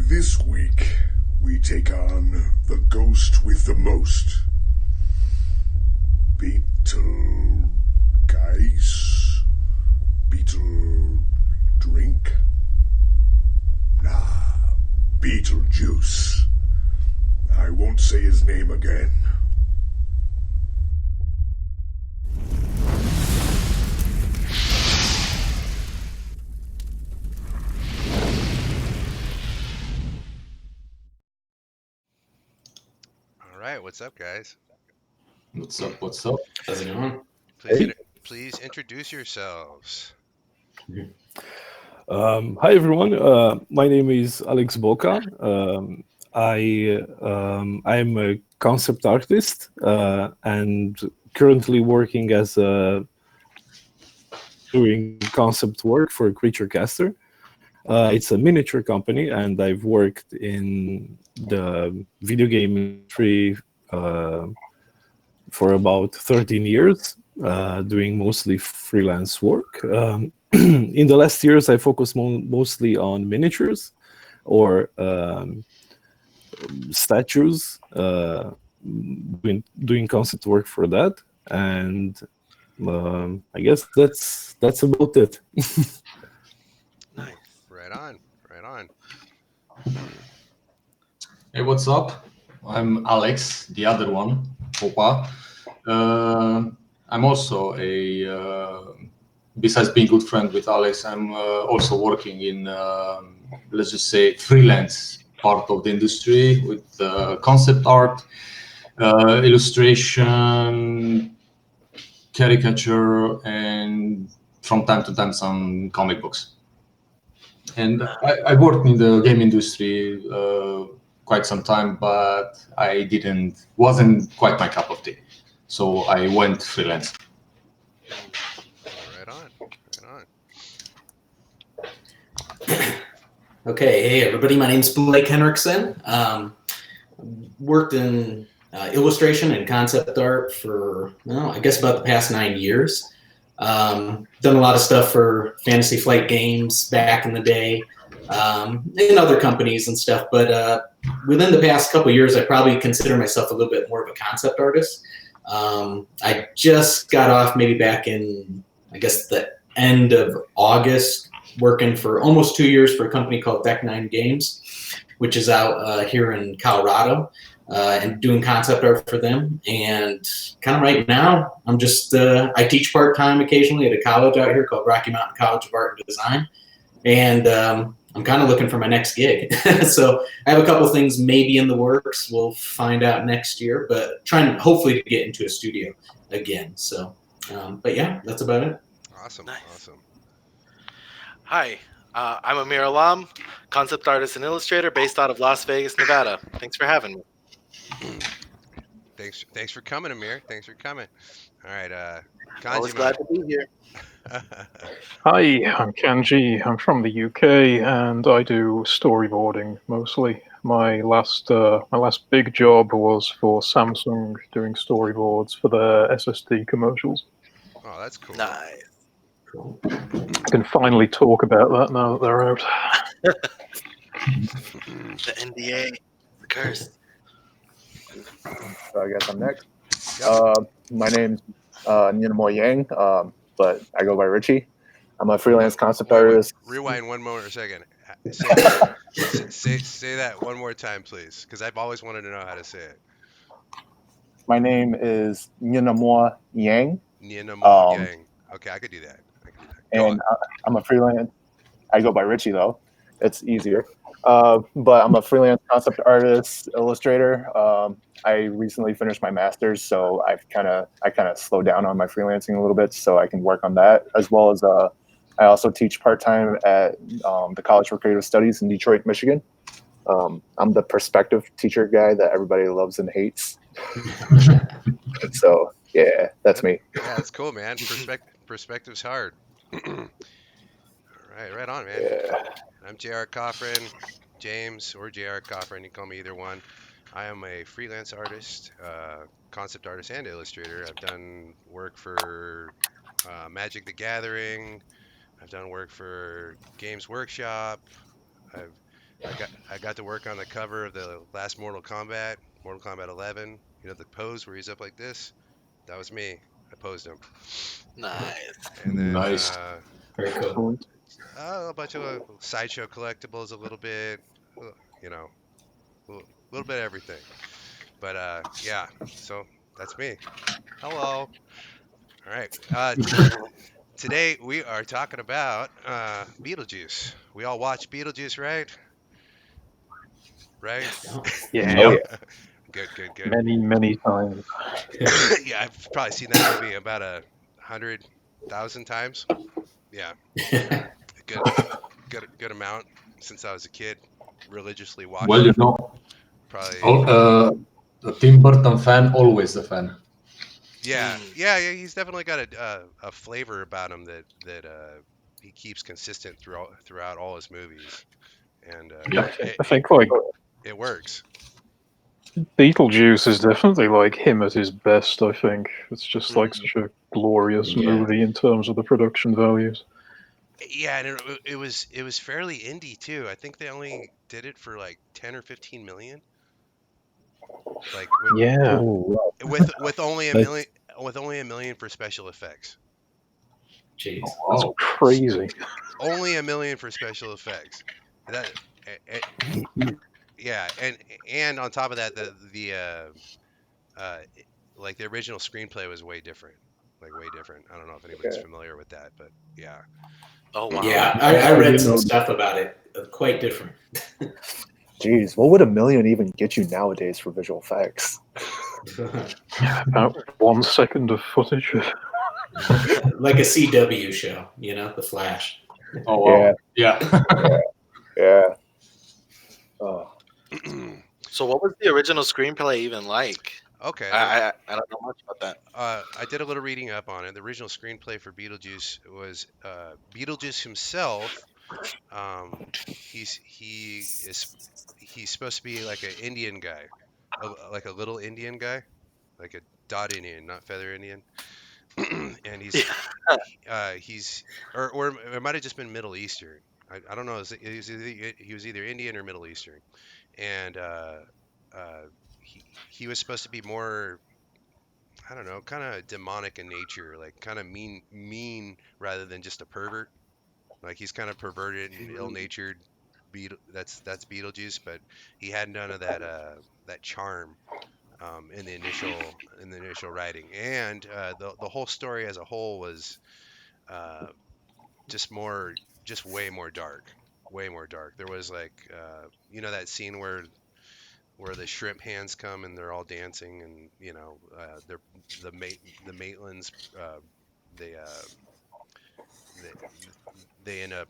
This week, we take on the ghost with the most. Beetle... Guys? Beetle... Drink? Nah, Beetlejuice. I won't say his name again. All right, what's up, guys? What's up? What's up? How's it going? Please introduce yourselves. Hi everyone. My name is Alex Boca. I'm a concept artist and currently working as doing concept work for Creature Caster. It's a miniature company, and I've worked in the video game industry for about 13 years, doing mostly freelance work. In the last years, I focused mostly on miniatures or statues, doing concept work for that, and I guess that's about it. Nice. Right on. Hey, what's up? I'm Alex, the other one, Popa. I'm also besides being good friend with Alex, I'm also working in, let's just say, freelance part of the industry with concept art, illustration, caricature, and from time to time some comic books. And I worked in the game industry quite some time, but wasn't quite my cup of tea. So I went freelance. Right on. Okay, hey everybody, my name's Blake Henriksen. Worked in illustration and concept art for, I guess about the past 9 years. Done a lot of stuff for Fantasy Flight Games back in the day, in other companies and stuff, but within the past couple of years, I probably consider myself a little bit more of a concept artist. I just got off maybe back in, I guess, the end of August, working for almost 2 years for a company called Deck 9 Games, which is out here in Colorado, and doing concept art for them. And kind of right now, I'm just, I teach part-time occasionally at a college out here called Rocky Mountain College of Art and Design. And I'm kind of looking for my next gig. So I have a couple things maybe in the works. We'll find out next year, but trying hopefully to get into a studio again. So, but yeah, that's about it. Awesome. Nice. Awesome. Hi, I'm Amir Alam, concept artist and illustrator based out of Las Vegas, Nevada. Thanks for having me. Thanks for coming, Amir. Thanks for coming. All right, Always Kanji. glad to be here. Hi, I'm Kanji. I'm from the UK, and I do storyboarding mostly. My last big job was for Samsung, doing storyboards for their SSD commercials. Oh, that's cool. Nice. I can finally talk about that now that they're out. The NDA, the curse. So I guess I'm next. Yep. My name's Ninamo Yang, but I go by Richie. I'm a freelance concept artist. Rewind one more second. Say that one more time, please, because I've always wanted to know how to say it. My name is Ninamo Yang. Ninamo Yang. Okay, I could do that. And I'm a freelance. I go by Richie though. It's easier. But I'm a freelance concept artist, illustrator. I recently finished my master's, so I kind of slowed down on my freelancing a little bit, so I can work on that, as well as I also teach part-time at the College for Creative Studies in Detroit, Michigan. I'm the perspective teacher guy that everybody loves and hates. So yeah, that's me. Yeah, that's cool, man. Perspective's hard. All right on, man. Yeah. I'm J.R. Coffrin, James, or J.R. Coffrin. You can call me either one. I am a freelance artist, concept artist, and illustrator. I've done work for Magic the Gathering. I've done work for Games Workshop. I've I got to work on the cover of the last Mortal Kombat 11. You know the pose where he's up like this? That was me. I posed him. Nice. And then Nice. Very cool. a bunch of sideshow collectibles, a little bit, you know, a little bit of everything. But yeah, so that's me. Hello. All right. Today we are talking about Beetlejuice. We all watch Beetlejuice, right? Right? Yeah, Oh yeah. Good. many times. Yeah, I've probably seen that movie about 100,000 times. Yeah, good, good amount since I was a kid. Religiously watched Well, you it. know, Probably. a Tim Burton fan, always a fan. Yeah. He's definitely got a flavor about him that he keeps consistent throughout all his movies, and Yeah. I think like it works. Beetlejuice is definitely like him at his best. I think it's just like such a glorious Yeah. movie in terms of the production values. Yeah, and it was fairly indie too. I think they only did it for like 10 or 15 million. Like Yeah, Oh, with only a that's million for special effects. Jeez. that's Wow. crazy. Only $1 million for special effects. That yeah, and on top of that, the like the original screenplay was way different. Like way different. I don't know if anybody's Okay. familiar with that, but yeah. Oh wow. Yeah, I read some stuff about it. Quite different. Jeez, what would $1 million even get you nowadays for visual effects? About 1 second of footage. Like a CW show, The Flash. Oh wow. Yeah. Yeah. Oh, So what was the original screenplay even like? Okay. I don't know much about that. I did a little reading up on it. The original screenplay for Beetlejuice was Beetlejuice himself. He's supposed to be like an Indian guy, like a little Indian guy, like a dot Indian, not feather Indian. And he's or it might have just been Middle Eastern. I don't know. He was either Indian or Middle Eastern, and he was supposed to be more, I don't know, kind of demonic in nature, like kind of mean rather than just a pervert. Like he's kind of perverted and ill-natured. That's Beetlejuice, but he had none of that charm in the initial writing, and the whole story as a whole was uh, just way more dark. There was like that scene where the shrimp hands come and they're all dancing, and they're the Maitlands, they they, they end up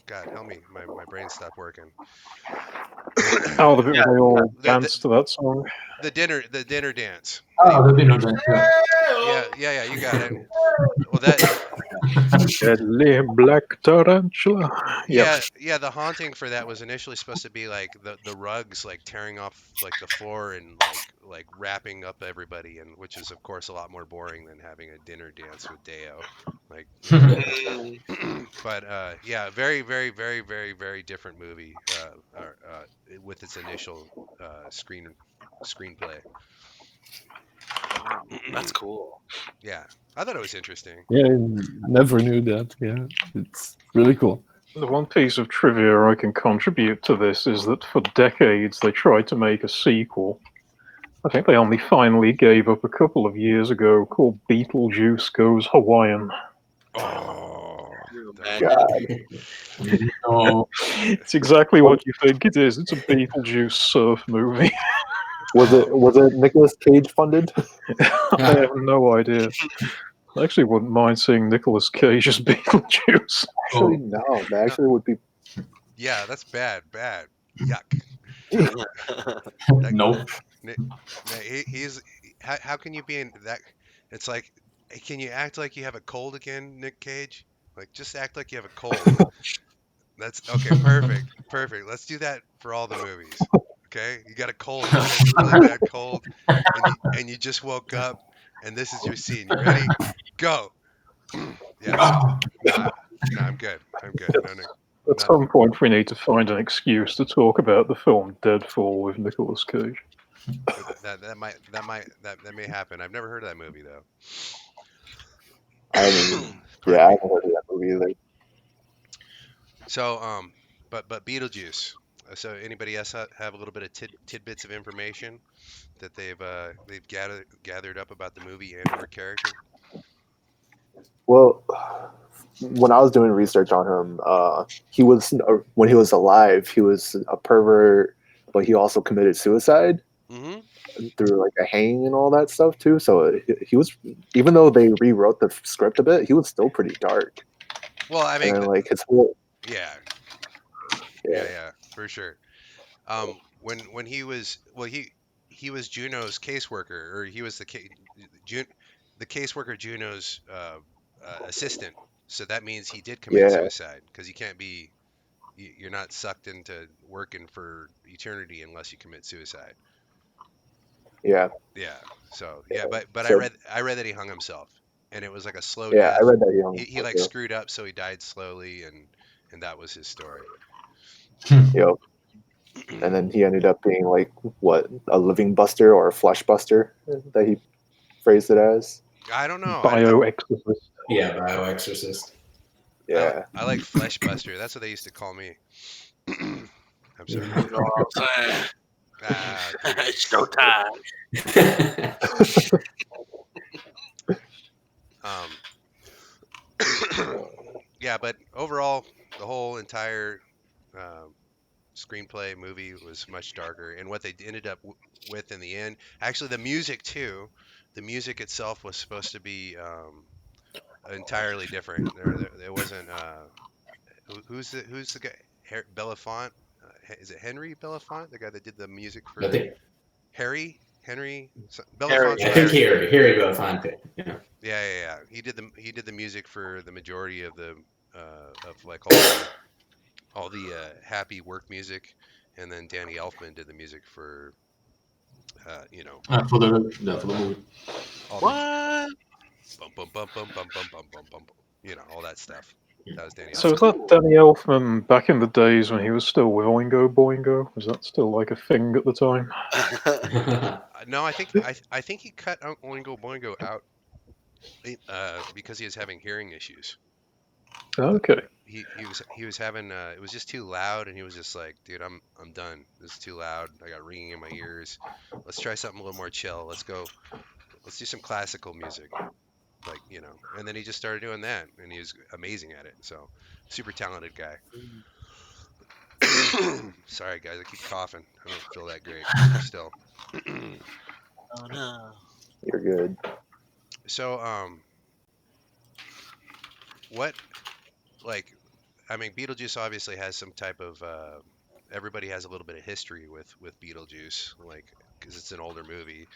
God help me, my brain stopped working. Oh, the bit where they all the, dance to that song. the dinner dance. Ah, the dinner dance. Yeah, you got it. Well, that Deadly black tarantula. Yep. yeah, the haunting for that was initially supposed to be like the rugs like tearing off like the floor and like wrapping up everybody, and which is of course a lot more boring than having a dinner dance with Deo. Like, but yeah, very very very very very different movie with its initial screenplay. That's cool. Yeah, I thought it was interesting. yeah, I never knew that. Yeah, it's really cool. The one piece of trivia I can contribute to this is that for decades they tried to make a sequel. I think they only finally gave up a couple of years ago, called Beetlejuice Goes Hawaiian. Oh, No. It's exactly what you think it is. It's a Beetlejuice surf movie. was it Nicolas Cage funded? I have no idea. I actually wouldn't mind seeing Nicolas Cage as Beetlejuice. Actually, no. That actually would be. yeah, that's bad. Yuck. No. He's how can you be in that? It's like, can you act like you have a cold again, Nick Cage? Like, just act like you have a cold. That's okay. Perfect. Let's do that for all the movies. Okay, you got a cold, you got a really bad cold, and you just woke up, and this is your scene. You ready? Go. Yeah. No, I'm good. No. At some point, we need to find an excuse to talk about the film Deadfall with Nicolas Cage. That may happen. I've never heard of that movie though. I haven't heard of that movie either. So, but Beetlejuice. So, anybody else have a little bit of tidbits of information that they've gathered up about the movie and or character? Well, when I was doing research on him, he was when he was alive, he was a pervert, but he also committed suicide through like a hanging and all that stuff too. So he was, even though they rewrote the script a bit, he was still pretty dark. Well, I mean, and like his whole yeah, for sure. When he was he was Juno's caseworker, or he was the caseworker Juno's assistant. So that means he did commit suicide, because you can't be, you're not sucked into working for eternity unless you commit suicide. Yeah. Yeah. So yeah, but So, I read that he hung himself, and it was like a slow yeah, death. I read that he hung He like screwed up, so he died slowly, and that was his story. Yep. And then he ended up being like what, a living buster or a flesh buster that he phrased it as. I don't know. Bioexorcist. Yeah, bioexorcist. Yeah. I like flesh buster. That's what they used to call me. I'm sorry. You know what I'm saying? It's showtime. Yeah, but overall, the whole entire screenplay movie was much darker, and what they ended up with in the end, actually the music too, the music itself was supposed to be entirely different. There wasn't who's the guy, Belafonte, is it Henry Belafonte, the guy that did the music for Henry Belafonte? I think Harry Belafonte. Yeah. He did the music for the majority of the of like all the happy work music, and then Danny Elfman did the music for for the movie. What? Bum bum bum bum bum bum bum bum bum, all that stuff. That was Danny Elfman. So was that Danny Elfman back in the days when he was still with Oingo Boingo? Was that still like a thing at the time? No, I think he cut Oingo Boingo out because he was having hearing issues. Okay. He was having it was just too loud, and he was just like, dude, I'm done. This is too loud. I got ringing in my ears. Let's try something a little more chill. Let's do some classical music, like, and then he just started doing that, and he was amazing at it. So super talented guy. Sorry guys, I keep coughing. I don't feel that great still. Oh no. You're good. So what, like, I mean, Beetlejuice obviously has some type of everybody has a little bit of history with Beetlejuice, like, because it's an older movie.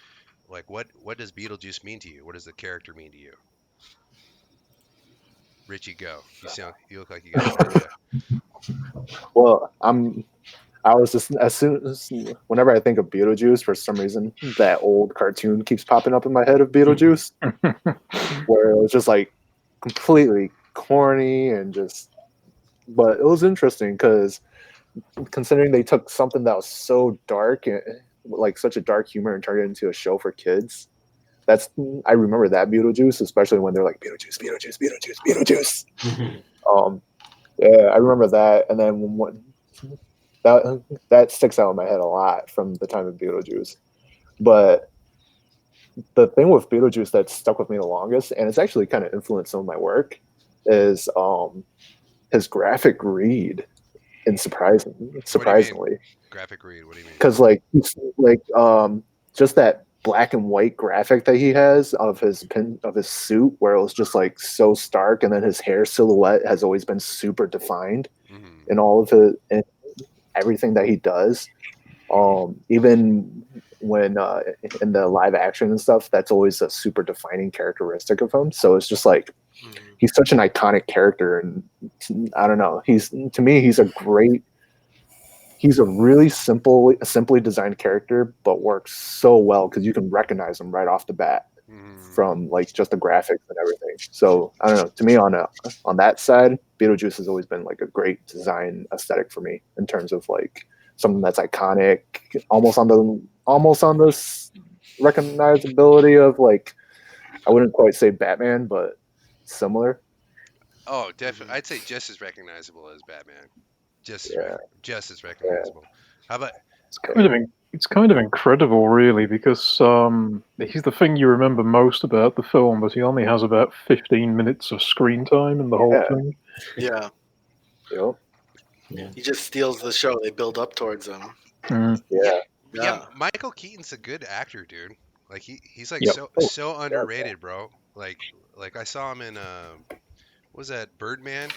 Like, what does Beetlejuice mean to you? What does the character mean to you? Richie, go. You look like you got an idea. Well, I was just, whenever I think of Beetlejuice, for some reason that old cartoon keeps popping up in my head of Beetlejuice, where it was just like completely corny and just, but it was interesting because considering they took something that was so dark and like such a dark humor and turned it into a show for kids. I remember that Beetlejuice, especially when they're like Beetlejuice. Yeah, I remember that, and then that sticks out in my head a lot from the time of Beetlejuice. But the thing with Beetlejuice that stuck with me the longest, and it's actually kind of influenced some of my work, is his graphic read. And surprisingly, graphic read. What do you mean? Because like just that black and white graphic that he has of his suit, where it was just like so stark, and then his hair silhouette has always been super defined in all of it and everything that he does. Even when in the live action and stuff, that's always a super defining characteristic of him. So it's just like he's such an iconic character, and I don't know. He's a really simply designed character, but works so well because you can recognize him right off the bat. from like just the graphics and everything. So I don't know. To me, on that side, Beetlejuice has always been like a great design aesthetic for me in terms of like something that's iconic, almost on the recognizability of like, I wouldn't quite say Batman, but similar. Oh, definitely. I'd say just as recognizable as Batman. Just Yeah. just as recognizable. How about It's kind of incredible, really, because he's the thing you remember most about the film, but he only has about 15 minutes of screen time in the whole Yeah. thing. Yeah, Yep. Yeah. he just steals the show. They build up towards him. Mm. Yeah. yeah, Michael Keaton's a good actor, dude. Like he's like Yep. so underrated, bro. Like I saw him in what was that Birdman?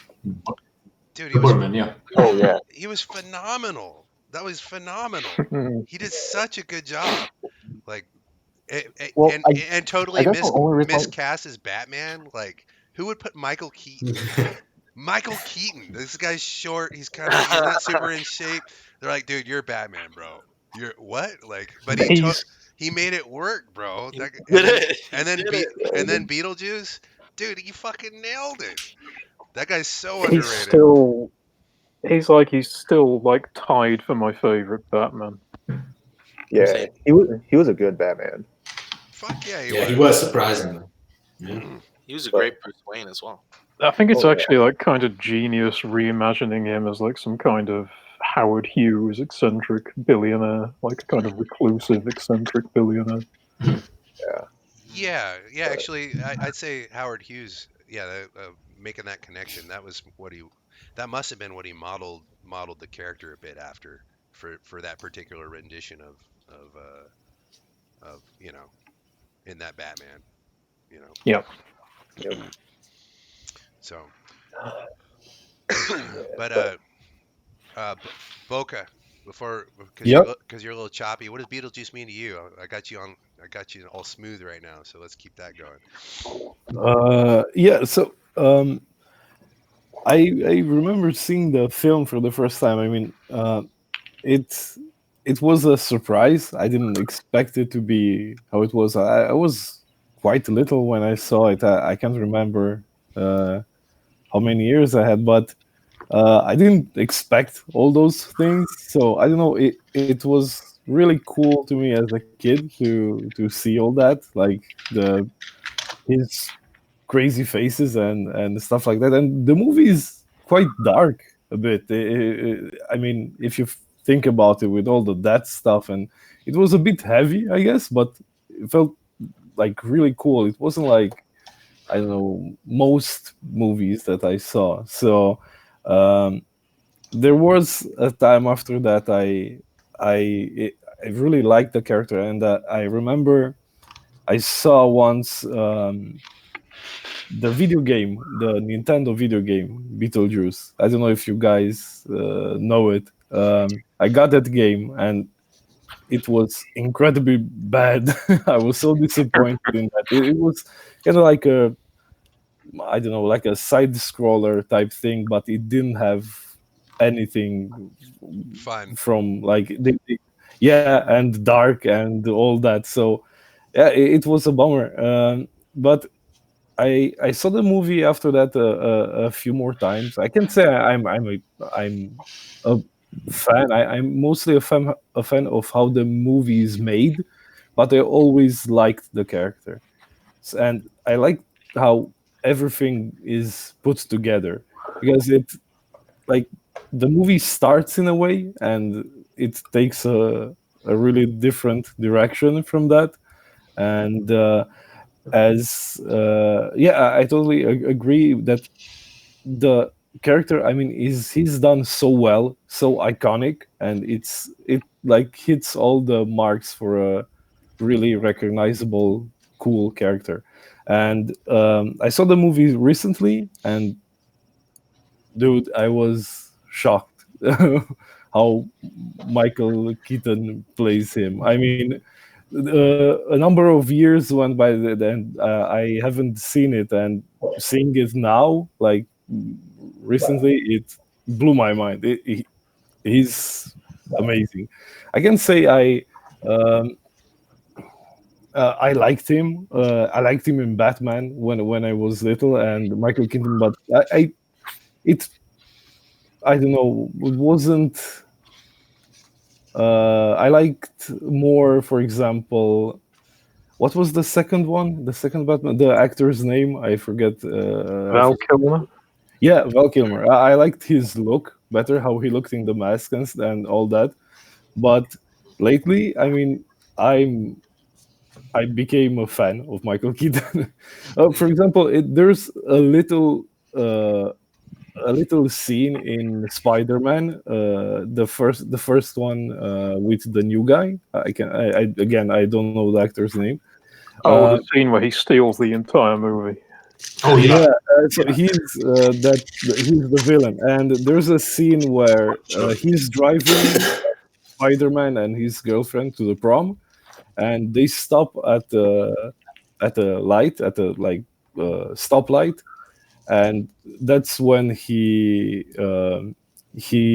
Dude, he was Birdman, yeah. Oh yeah. he was phenomenal. That was phenomenal. Mm. He did such a good job. Like Well, and I totally guess the only reason miscast as Batman. Like who would put Michael Keaton? Michael Keaton. This guy's short. He's not super in shape. They're like, dude, you're Batman, bro. You're what? Like, but he made it work, bro. He That, did it. He and then did it. and then Beetlejuice, dude, he fucking nailed it. That guy's so He's underrated. he's still like tied for my favorite Batman. yeah, Same. he was a good Batman. Fuck yeah, Yeah, he was surprisingly. Yeah. He was a great Bruce Wayne as well. I think it's Oh, yeah. actually like kind of genius reimagining him as like some kind of Howard Hughes eccentric billionaire, like a kind of reclusive eccentric billionaire. Yeah. Actually, I'd say Howard Hughes. Yeah, making that connection. That was what he. That must have been what he modeled the character a bit after for that particular rendition of in that Batman. Yep. So, but Boca, because Yep. you're a little choppy. What does Beetlejuice mean to you? I got you all smooth right now. So let's keep that going. Yeah. So I remember seeing the film for the first time. I mean, it was a surprise. I didn't expect it to be how it was. I was quite little when I saw it. I can't remember how many years I had, but I didn't expect all those things. So I don't know. It was really cool to me as a kid to see all that, like his crazy faces and stuff like that. And the movie is quite dark a bit. I mean, if you think about it, with all the that stuff, and it was a bit heavy, I guess, but it felt like really cool. It wasn't like, I don't know, most movies that I saw. So there was a time after that I really liked the character, and I remember I saw once the video game, the Nintendo video game Beetlejuice. I don't know if you guys know it. I got that game and it was incredibly bad. I was so disappointed in that. It was kind of like I don't know, like a side scroller type thing, but it didn't have anything Fun. from like yeah, and dark and all that. So yeah, it was a bummer. But I saw the movie after that a few more times. I can say I'm a fan. I'm mostly a fan of how the movie is made, but I always liked the character, and I like how everything is put together, because it, like, the movie starts in a way and it takes a really different direction from that, and yeah, I totally agree that the character, I mean, he's done so well, so iconic, and it like hits all the marks for a really recognizable, cool character. And I saw the movie recently, and dude, I was shocked how Michael Keaton plays him. I mean, a number of years went by, and I haven't seen it, and seeing it now, like recently, it blew my mind. He's amazing. I can say um, I liked him. I liked him in Batman when I was little, and Michael Keaton. But it I don't know. It wasn't. I liked more, for example. What was the second one? The second Batman. The actor's name I forget. Val Kilmer. Yeah, Val Kilmer. I liked his look better, how he looked in the mask and all that. But lately, I mean, I became a fan of Michael Keaton. For example, there's a little scene in Spider-Man, the first one with the new guy. I don't know the actor's name. Oh, the scene where he steals the entire movie. Oh yeah. So he's the villain, and there's a scene where he's driving Spider-Man and his girlfriend to the prom, and they stop at a light, at a stoplight, and that's when he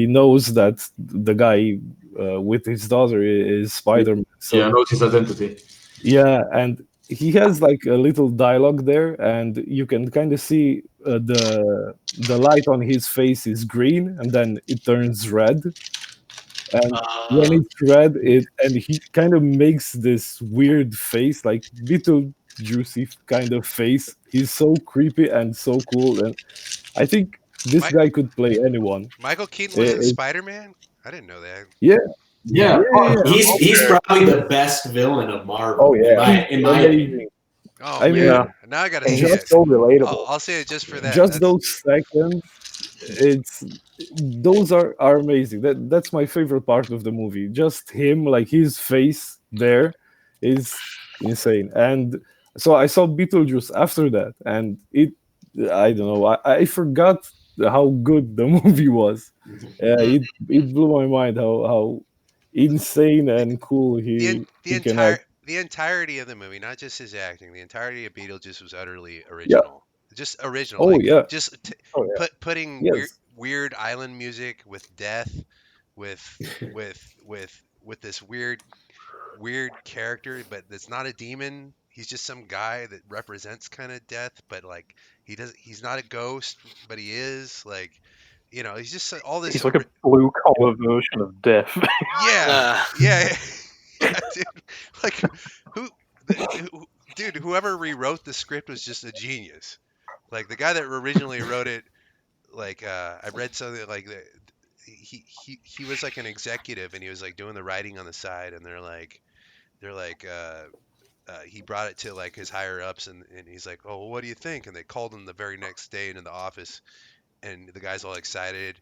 knows that the guy with his daughter is Spider-Man. So Yeah, knows his identity. yeah, and he has like a little dialogue there, and you can kind of see the light on his face is green, and then it turns red. And when it's red, and he kind of makes this weird face, like Beetlejuice kind of face. He's so creepy and so cool, and I think this guy could play anyone. Michael Keaton was in Spider-Man? I didn't know that. Yeah. Yeah, he's probably the best villain of Marvel. Oh yeah, in my opinion. Oh I man, mean, now I gotta and see he's it. so relatable. I'll say it just for that. Just those seconds, those are amazing. That's my favorite part of the movie. Just him, like his face there, is insane. And so I saw Beetlejuice after that, and I don't know, I forgot how good the movie was. It blew my mind how insane and cool he can act. The entirety of the movie, not just his acting, the entirety of Beetlejuice was utterly original. Just original. Oh yeah. Just putting Yes. weird island music with death, with this weird character, but it's not a demon. He's just some guy that represents kind of death, but like he's not a ghost, but he is like, he's just all this. He's like a blue collar version of death. Yeah, yeah, dude. Like whoever rewrote the script was just a genius. Like the guy that originally wrote it, like I read something like that. He was like an executive, and he was like doing the writing on the side, and they're like he brought it to like his higher ups, and he's like, oh, well, what do you think? And they called him the very next day into the office, and the guy's all excited,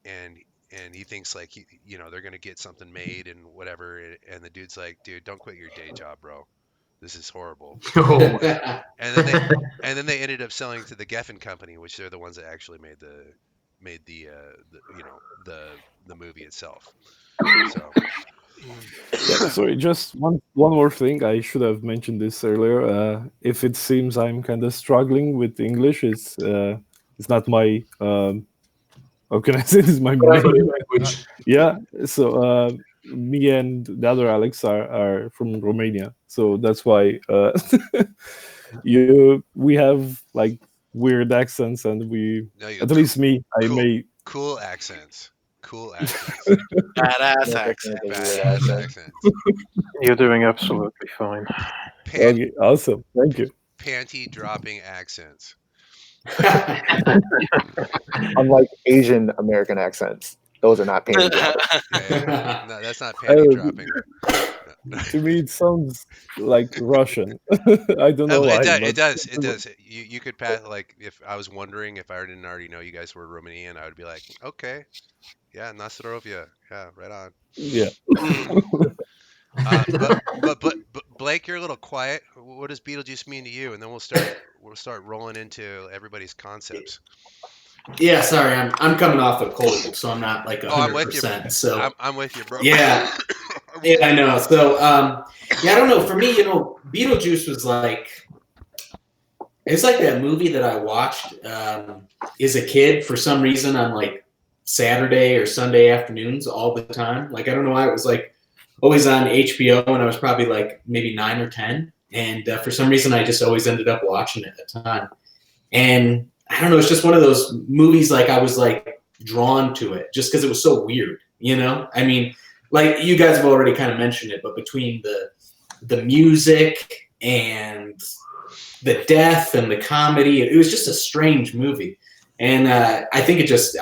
and he thinks like they're gonna get something made and whatever, and the dude's like, dude, don't quit your day job, bro. This is horrible. And then they ended up selling to the Geffen Company, which they're the ones that actually made the movie itself. So. Yeah, sorry, just one more thing. I should have mentioned this earlier. If it seems I'm kind of struggling with English, it's not my how can I say this? My main language. Yeah. So me and the other Alex are from Romania, so that's why we have like weird accents, and at least me, I may cool accents. Badass accent. Badass accents. You're doing absolutely fine. Okay, awesome. Thank you. Panty dropping accents. Unlike Asian American accents, those are not panty dropping. Yeah. No, that's not panty dropping. To me, it sounds like Russian. I don't know why. It does. You could pass, like, if I was wondering if I didn't already know you guys were Romanian, I would be like, okay, yeah, Nastarovia, yeah, right on. Yeah. But Blake, you're a little quiet. What does Beetlejuice mean to you? And then we'll start rolling into everybody's concepts. Yeah, sorry, I'm coming off a cold, so I'm not like 100%. I'm with you. So I'm with you, bro. Yeah, I know. So I don't know. For me, Beetlejuice was like, it's like that movie that I watched as a kid. For some reason, on like Saturday or Sunday afternoons all the time. Like I don't know why, it was like always on HBO when I was probably like maybe 9 or 10, and for some reason I just always ended up watching it at the time. And I don't know, it's just one of those movies like I was like drawn to it just because it was so weird, you know? I mean, like you guys have already kind of mentioned it, but between the music and the death and the comedy, it was just a strange movie. And I think it just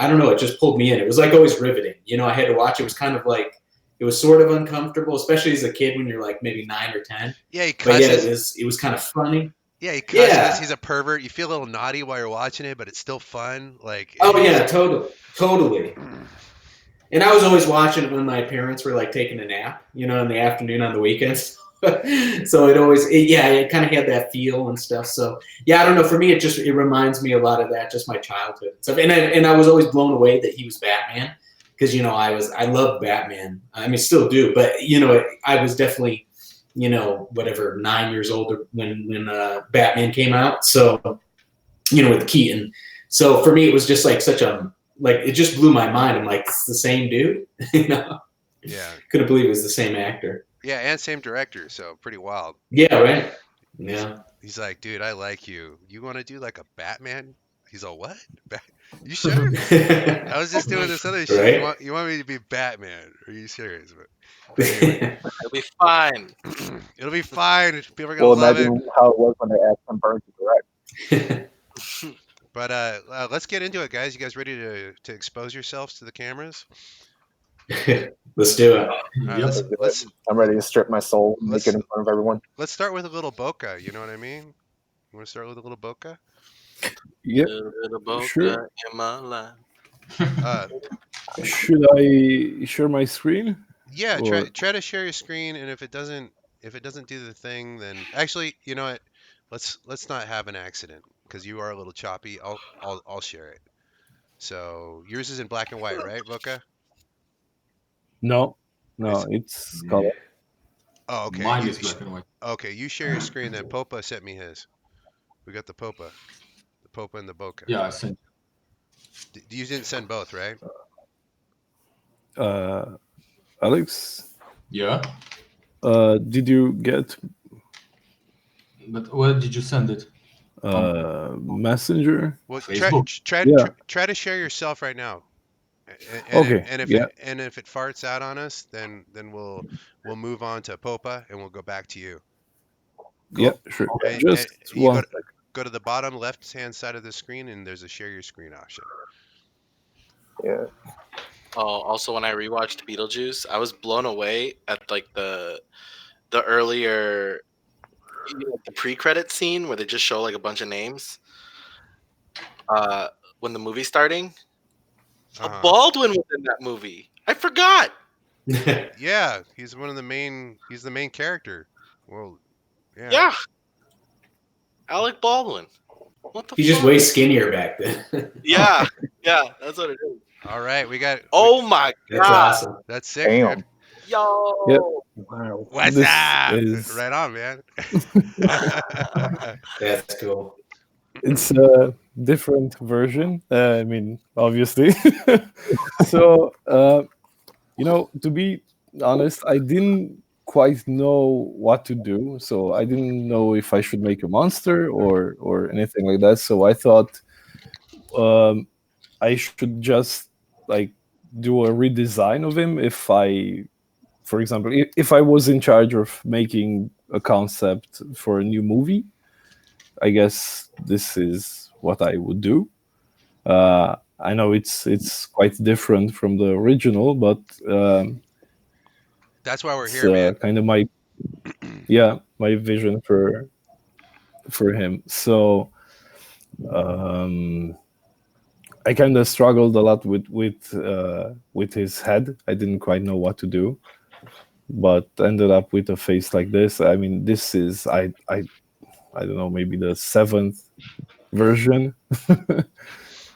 pulled me in. It was like always riveting. You know, I had to watch it. It was kind of like, it was sort of uncomfortable, especially as a kid when you're like maybe 9 or 10. Yeah, he But yeah, cusses. it was kind of funny. Yeah, he cusses. Yeah. He's a pervert. You feel a little naughty while you're watching it, but it's still fun. Like. Oh yeah, totally. And I was always watching it when my parents were like taking a nap, you know, in the afternoon on the weekends. So it kind of had that feel and stuff. So yeah, I don't know. For me, it reminds me a lot of that, just my childhood and stuff. And I was always blown away that he was Batman because, you know, I loved Batman. I mean, still do, but you know, I was definitely, you know, whatever, 9 years old when Batman came out. So, you know, with Keaton. So for me, it was just like it just blew my mind. I'm like, it's the same dude, you know? Yeah. Couldn't believe it was the same actor. Yeah, and same director, so pretty wild. Yeah, right. Yeah. He's like, dude, I like you. You want to do like a Batman? He's like, what? You sure? I was just doing this other shit. Right? You want me to be Batman? Are you serious? But anyway, It'll be fine. it'll be fine. People are gonna Well, love it. imagine how it was when they asked him Burns to direct. But let's get into it, guys. You guys ready to expose yourselves to the cameras? Let's do it. All right, Yep. let's I'm ready to strip my soul naked in front of everyone. let's start with a little bokeh. You know what I mean? You want to start with a little bokeh? Yeah. Little bokeh Sure. in my life. Should I share my screen? Yeah, Or- try to share your screen, and if it doesn't do the thing, then actually, you know what? Let's not have an accident because you are a little choppy. I'll share it. So yours is in black and white, right, Boca? No, It's- it's color. Oh, okay. Mine you, is black and white. Okay, you share your screen. Then Popa sent me his. We got the Popa and the Boca. Yeah, I sent. You didn't send both, right? Alex, Yeah, did you get but where did you send it? Messenger? Well, Facebook. Yeah. try to share yourself right now. Okay, And if yeah. if it farts out on us, then we'll move on to Popa and we'll go back to you. Yeah, sure. And- Just and you one. Go to the bottom left-hand side of the screen, and there's a share your screen option. Yeah. Oh, also when I rewatched Beetlejuice, I was blown away at like the earlier, the pre-credit scene where they just show like a bunch of names. When the movie's starting, Baldwin was in that movie. I forgot. Yeah, he's one of the main. He's the main character. Well, yeah. Yeah. Alec Baldwin. What the He's fuck? just way skinnier back then. Yeah, that's what it is. All right, we got. Oh my That's god. awesome. That's sick, Damn. dude. Yo. Yep. Wow. What's This up? is- Right on, man. That's cool. It's a different version. I mean, obviously. So, to be honest, I didn't quite know what to do. So I didn't know if I should make a monster or anything like that. So I thought I should just like do a redesign of him if I, for example, if I was in charge of making a concept for a new movie. I guess this is what I would do. I know it's quite different from the original, but That's why we're it's here, man. kind of my vision for him. So I kind of struggled a lot with his head. I didn't quite know what to do, but ended up with a face like this. I mean, this is I don't know, maybe the 7th version.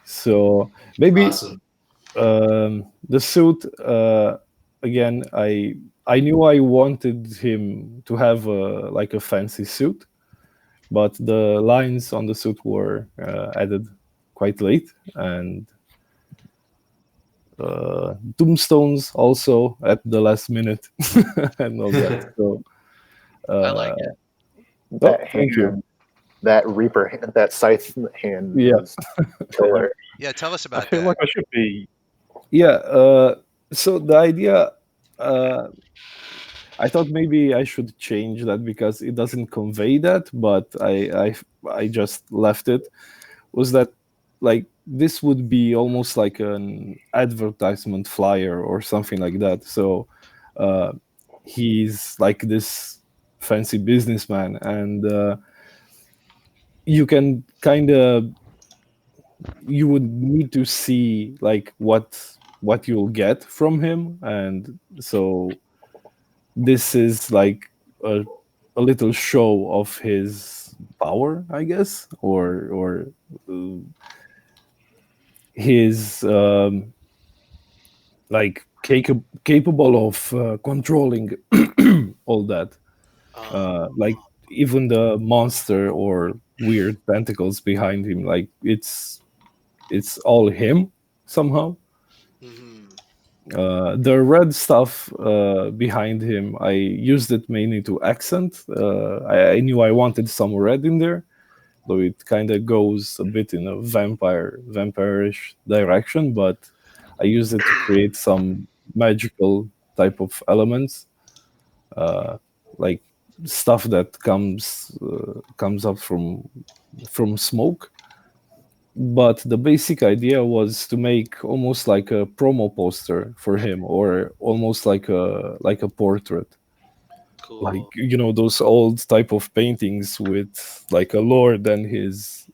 So maybe Awesome. the suit again. I knew I wanted him to have a fancy suit, but the lines on the suit were added quite late, and tombstones also at the last minute and all that. So I like it. That thank you. hand, that Reaper, that scythe hand Yeah. was killer. Yeah, tell us I about feel that. like I should be. Yeah. So the idea, uh, I thought maybe I should change that because it doesn't convey that, but I just left it. Was that like this would be almost like an advertisement flyer or something like that? So uh, he's like this fancy businessman, and you can kind of you would need to see like what you'll get from him, and so this is like a little show of his power, I guess, or uh, his like capable of controlling all that, like even the monster or weird tentacles behind him, like it's all him somehow. Mhm. The red stuff behind him, I used it mainly to accent. I knew I wanted some red in there, though it kind of goes a bit in a vampirish direction. But I used it to create some magical type of elements, uh, like stuff that comes up from smoke. But the basic idea was to make almost like a promo poster for him, or almost like a portrait, like Cool. those old type of paintings with like a lord and his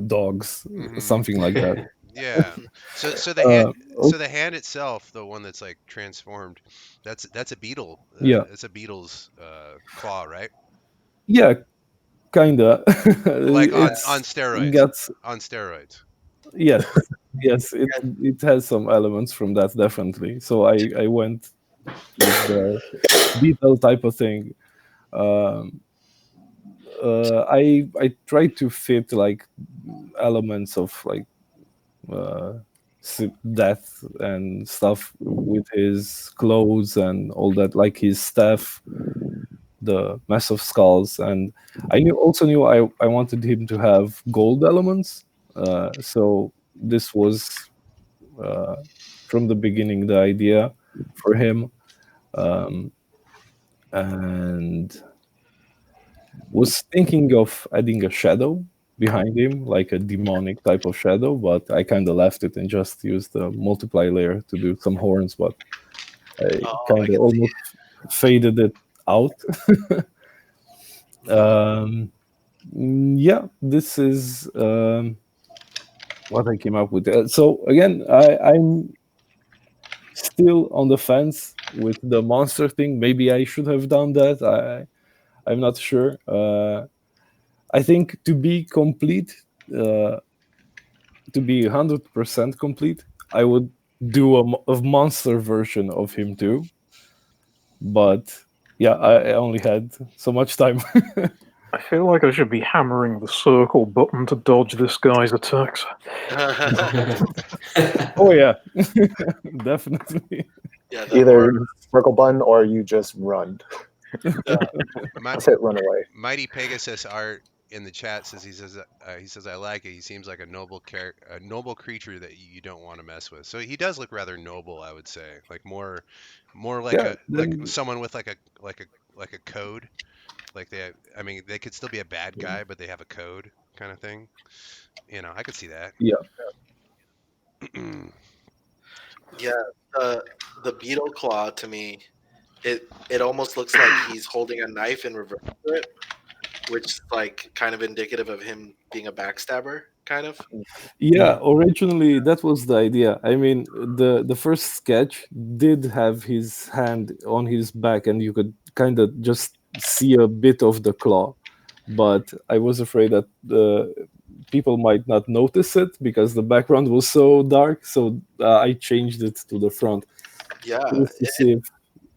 dogs, something like that. Yeah. So the hand, uh, so the hand itself, the one that's like transformed, that's a beetle. yeah, It's a beetle's claw, right? yeah, kinda. Like on It's on steroids. got, On steroids. yes, yes, it has some elements from that, definitely. So I went with the beetle type of thing. um, I tried to fit like elements of like uh, death and stuff with his clothes and all that, like his staff, the massive skulls, and also knew I wanted him to have gold elements. So this was uh, from the beginning the idea for him, um, and was thinking of adding a shadow behind him, like a demonic type of shadow, but I kind of left it and just used the multiply layer to do some horns, but I Oh, I kind of can see. almost faded it out. Yeah, this is what I came up with. So again, I'm still on the fence with the monster thing. Maybe I should have done that. I'm not sure. I think to be complete, uh, to be 100% complete, I would do a monster version of him too. But yeah, I only had so much time. I feel like I should be hammering the circle button to dodge this guy's attacks. Oh yeah, definitely. Yeah, Either circle button or you just run. Mi- Just hit run away. Mighty Pegasus art in the chat says he says I like it. He seems like a noble creature that you don't want to mess with. So he does look rather noble, I would say. Like more like Yeah, a like then someone with like a code. Like I mean, they could still be a bad guy, but they have a code kind of thing. I could see that. yeah, yeah, the beetle claw to me, it almost looks like he's holding a knife in reverse to it, which is like kind of indicative of him being a backstabber, kind of. yeah. Originally, that was the idea. I mean, the first sketch did have his hand on his back, and you could kind of just see a bit of the claw. But I was afraid that the people might not notice it because the background was so dark. So I changed it to the front Yeah, just to see if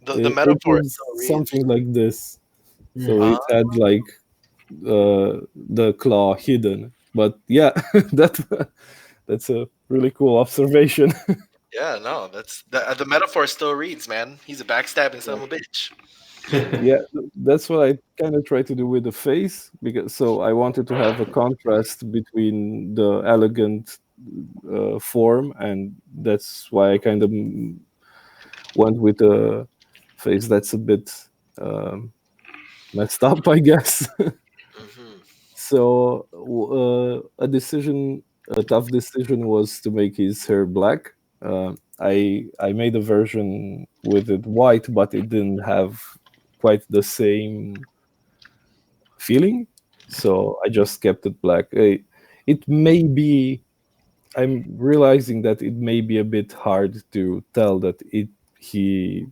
the it metaphor was still reads. something like this. So Uh, it had like the claw hidden. But yeah, that's a really cool observation. yeah, no, that's the metaphor still reads, man. He's a backstabbing son of a bitch. Yeah, that's what I kind of tried to do with the face, because so I wanted to have a contrast between the elegant form, and that's why I kind of went with a face that's a bit um, messed up, I guess. Hmm. So a tough decision was to make his hair black. I made a version with it white, but it didn't have quite the same feeling, so I just kept it black. It may be. I'm realizing that it may be a bit hard to tell that he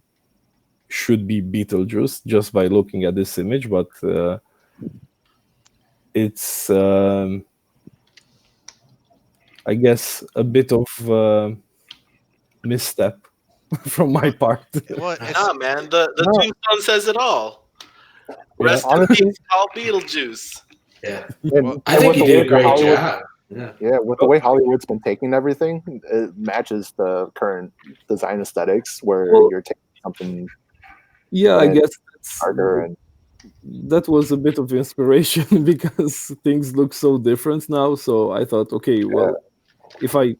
should be Beetlejuice just by looking at this image, but it's I guess a bit of misstep from my part. Well, it's Nah, man, the No, tombstone says it all. Yeah. Rest in honestly, peace, Paul Beetlejuice. Yeah, well, I and think with he the did way a the great Hollywood, job. Yeah. yeah, with the way Hollywood's been taking everything, it matches the current design aesthetics, where Well, you're taking something yeah, I that guess harder and that was a bit of inspiration because things look so different now. So I thought, okay, well, if I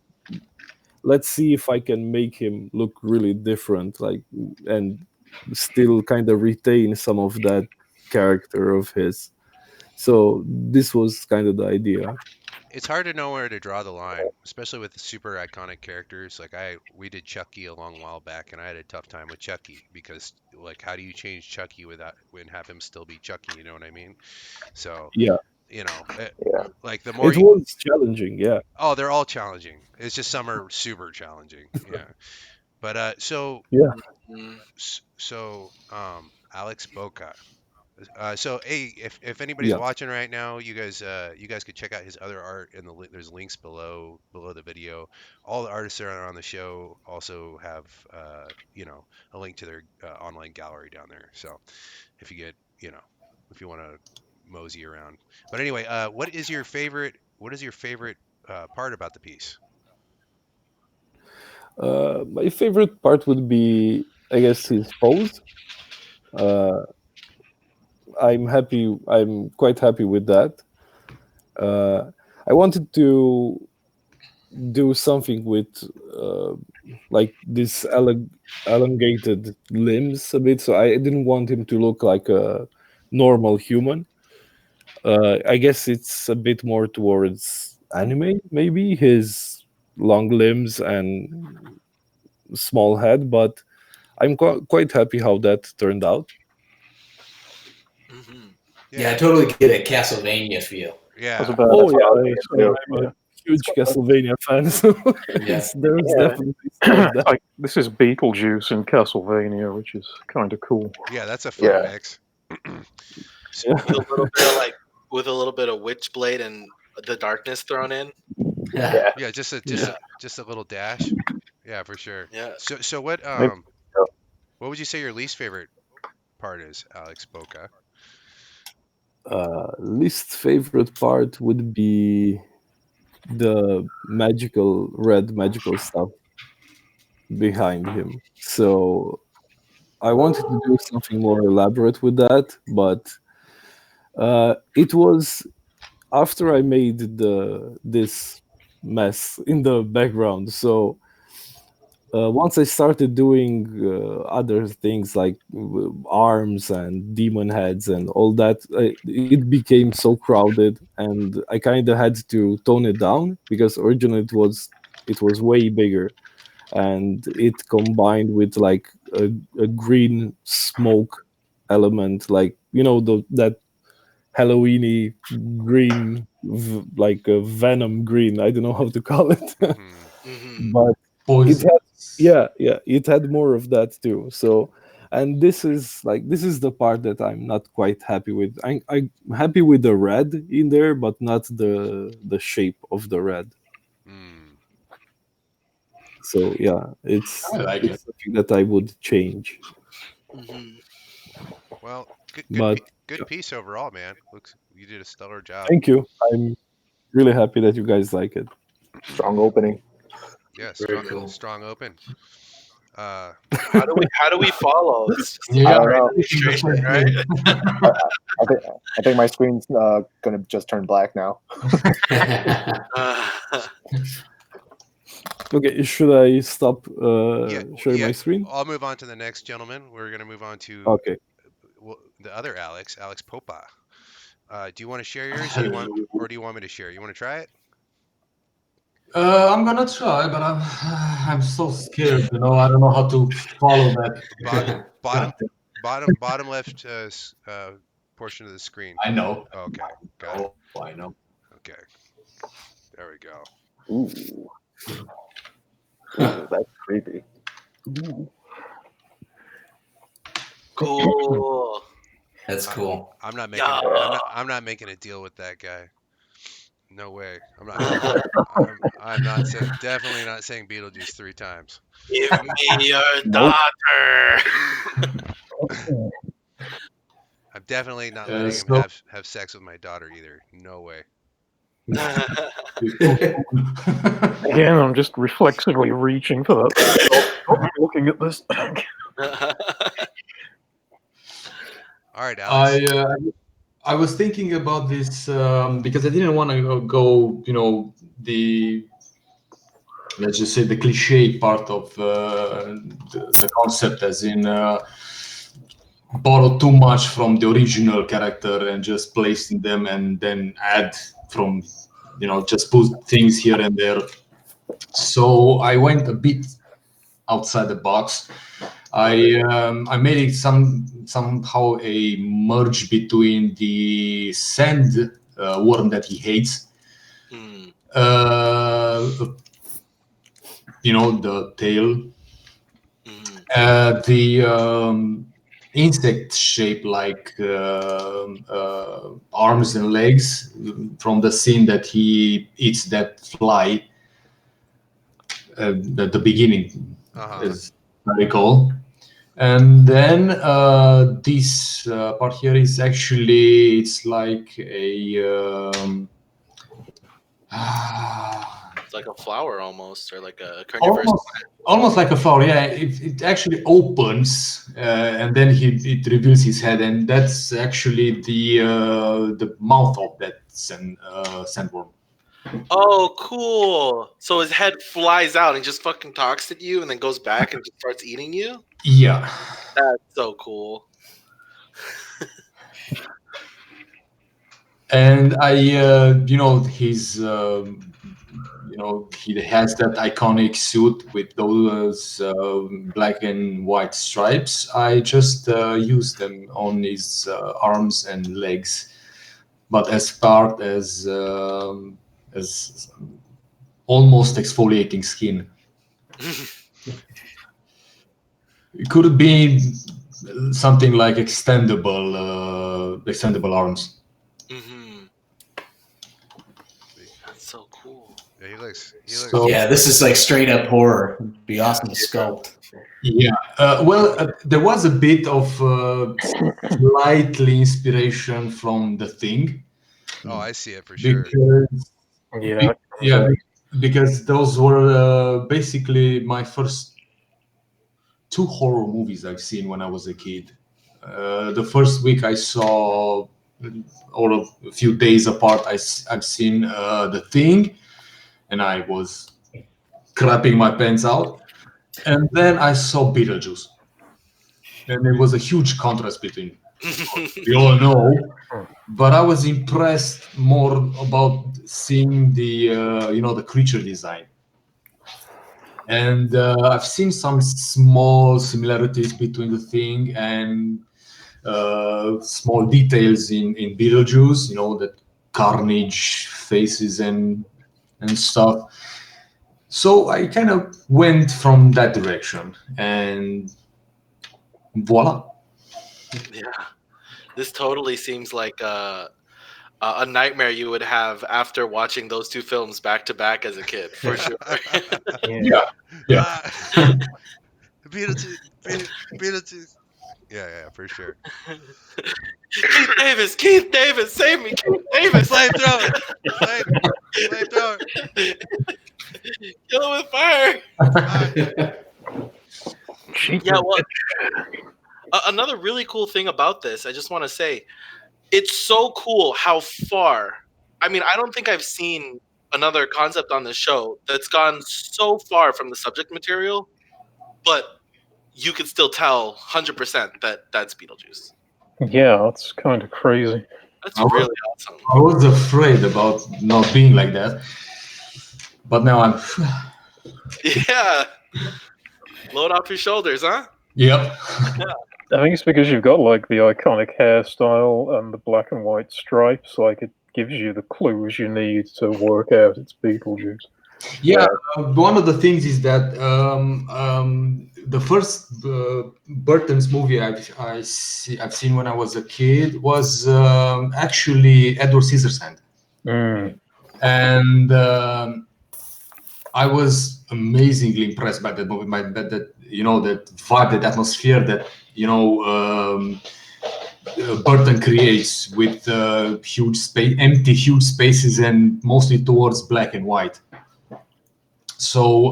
let's see if I can make him look really different, like, and still kind of retain some of that character of his. So this was kind of the idea. it's hard to know where to draw the line, especially with the super iconic characters. Like we did Chucky a long while back, and I had a tough time with Chucky because, like, how do you change Chucky without and have him still be Chucky? You know what I mean? So, Yeah, yeah. like the more it you, was challenging. Yeah, oh, they're all challenging. It's just some are super challenging. Yeah. But yeah, Mm. Alex Boca. So hey, if anybody's yeah. watching right now, you guys could check out his other art in there's links below the video. All the artists that are on the show also have a link to their online gallery down there. So if you get if you want to mosey around. But anyway, what is your favorite part about the piece? My favorite part would be, I guess, his pose. Uh, I'm happy. I'm quite happy with that. Uh, I wanted to do something with uh, like this elongated limbs a bit, so I didn't want him to look like a normal human. I guess it's a bit more towards anime, maybe his long limbs and small head, but I'm quite happy how that turned out. Hmm. Yeah, I Yeah, totally get a Castlevania feel. That's yeah. about Oh That's what I was yeah, say. thinking So, too. I'm yeah. a huge Castlevania fan, so Yeah. there's Yeah. definitely some of that. Like this is Beetlejuice in Castlevania, which is kind of cool. Yeah, that's a fun Yeah. mix. S- With a little bit of with a little bit of Witchblade and the darkness thrown in. Yeah. Yeah, just a Yeah, just a little dash. Yeah, for sure. yeah. So Maybe, what would you say your least favorite part is, Alex Boca? Least favorite part would be the red magical stuff behind him. So I wanted to do something more elaborate with that, but it was after I made this mess in the background. So once I started doing other things like arms and demon heads and all that, it became so crowded, and I kind of had to tone it down because originally it was way bigger, and it combined with like a green smoke element, like that Halloweeny green, like a venom green. I don't know how to call it, Hmm. Hmm. but it Poison. had, yeah, it had more of that too. So, and this is the part that I'm not quite happy with. I'm happy with the red in there, but not the shape of the red. Mm. So yeah, I like it. it's something that I would change. Hmm. Well, But good piece overall, man. Looks you did a stellar job. thank you. I'm really happy that you guys like it. strong opening. Yeah, Very cool. strong open. How do we follow? It's just Yeah, I don't know. illustration, right? I think my screen's gonna just turn black now. Uh, Okay, should I stop sharing yeah. my screen? I'll move on to the next gentleman. We're gonna move on to Okay. the other Alex Popa. Do you want to share yours, or do you want me to share? You want to try it? I'm gonna try, but I'm so scared. I don't know how to follow that. Bottom left portion of the screen. I know. Okay, got it. I know. Okay, there we go. Ooh. Ooh, that's creepy. cool. That's cool. I'm not making. Yeah. I'm not making a deal with that guy. No way. I'm not saying. Definitely not saying Beetlejuice 3 times. Give me your daughter. I'm definitely not letting him have sex with my daughter either. No way. Again, I'm just reflexively reaching for that. I'm looking at this. All right, Alex. I was thinking about this because I didn't want to go, the, let's just say, the cliche part of the concept, as in borrow too much from the original character and just place in them and then add from, just put things here and there. So I went a bit outside the box. I made it somehow a merge between the sand worm that he hates, the tail, the insect shape like arms and legs from the scene that he eats that fly at the beginning, as I recall. And then this part here is actually, it's like a It's like a flower almost, or like a carnivorous almost like a flower. Yeah, it actually opens and then it reveals his head, and that's actually the mouth of that sandworm. Oh, cool. So his head flies out and just fucking talks to you and then goes back and just starts eating you? Yeah. That's so cool. And his, he has that iconic suit with those black and white stripes. I just used them on his arms and legs, but as part as almost exfoliating skin. It could be something like extendable arms. That's so cool. Yeah, he looks. Yeah, this is like straight up horror. It'd be awesome to sculpt. Yeah. There was a bit of slightly inspiration from The Thing. Oh, I see it for sure. Because those were basically my first 2 horror movies I've seen when I was a kid. The first week I saw, or a few days apart, I've seen The Thing, and I was crapping my pants out. And then I saw Beetlejuice, and it was a huge contrast between. We all know, but I was impressed more about seeing the the creature design. And I've seen some small similarities between The Thing and small details in Beetlejuice, the carnage faces and stuff. So I kind of went from that direction, and voila. Yeah. This totally seems like a nightmare you would have after watching those 2 films back to back as a kid, for sure. Yeah. Beetlejuice. Yeah, for sure. Keith Davis, save me, Keith Davis. Flamethrower. Flamethrower. Kill him with fire. Yeah, well, another really cool thing about this, I just want to say, it's so cool how far. I mean, I don't think I've seen another concept on this show that's gone so far from the subject material, but you can still tell 100% that that's Beetlejuice. Yeah, that's kind of crazy. That's I was- really awesome. I was afraid about not being like that, but now I'm. Yeah. Load off your shoulders, huh? Yep. I think it's because you've got like the iconic hairstyle and the black and white stripes. Like it gives you the clues you need to work out it's Beetlejuice. Yeah, one of the things is that the first Burton's movie I've seen when I was a kid was actually Edward Scissorhands, and I was amazingly impressed by that movie. That that vibe, that atmosphere that Burton creates with huge spaces, and mostly towards black and white. So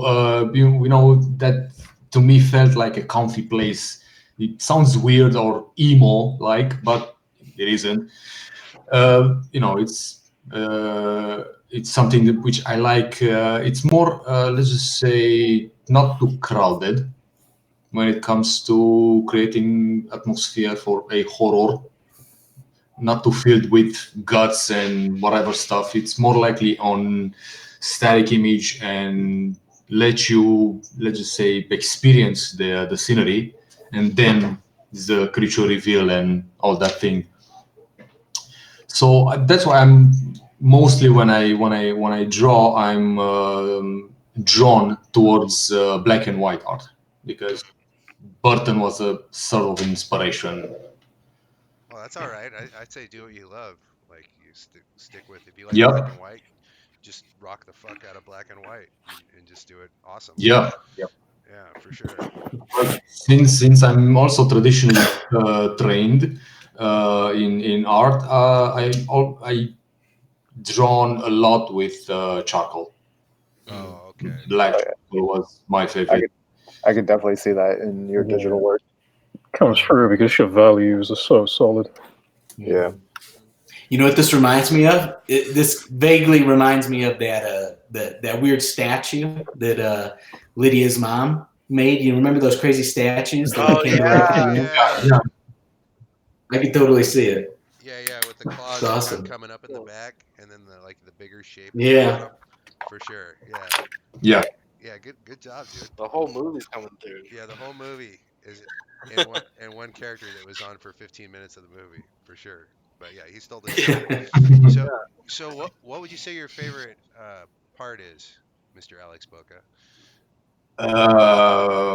that to me felt like a comfy place. It sounds weird or emo like, but it isn't. It's something which I like. It's more, let's just say, not too crowded when it comes to creating atmosphere for a horror. Not too filled with guts and whatever stuff. It's more likely on static image and let's just say, experience the scenery, and then the creature reveal and all that thing. So that's why I'm mostly when I draw, I'm drawn towards black and white art, because Burton was a sort of inspiration. Well, that's all right. I'd say do what you love. Like you stick with, if you like Yep. black and white, just rock the fuck out of black and white and just do it awesome. Yeah. Yeah, for sure. Since I'm also traditionally trained in art, I drawn a lot with charcoal. Oh, okay. Black charcoal was my favorite. I could definitely see that in your digital work. Comes through because your values are so solid. Yeah. You know what this reminds me of? This vaguely reminds me of that weird statue that Lydia's mom made. You remember those crazy statues? That Oh, came to life at the end? Yeah. I could totally see it. Yeah, with the claws It's awesome. coming up in the back, and then the bigger shape. Yeah. For sure. Yeah. Yeah. Yeah, good job, dude. The whole movie's coming through. Yeah, the whole movie is and one character that was on for 15 minutes of the movie, for sure. But yeah, he stole the show. So what would you say your favorite part is, Mr. Alex Boca?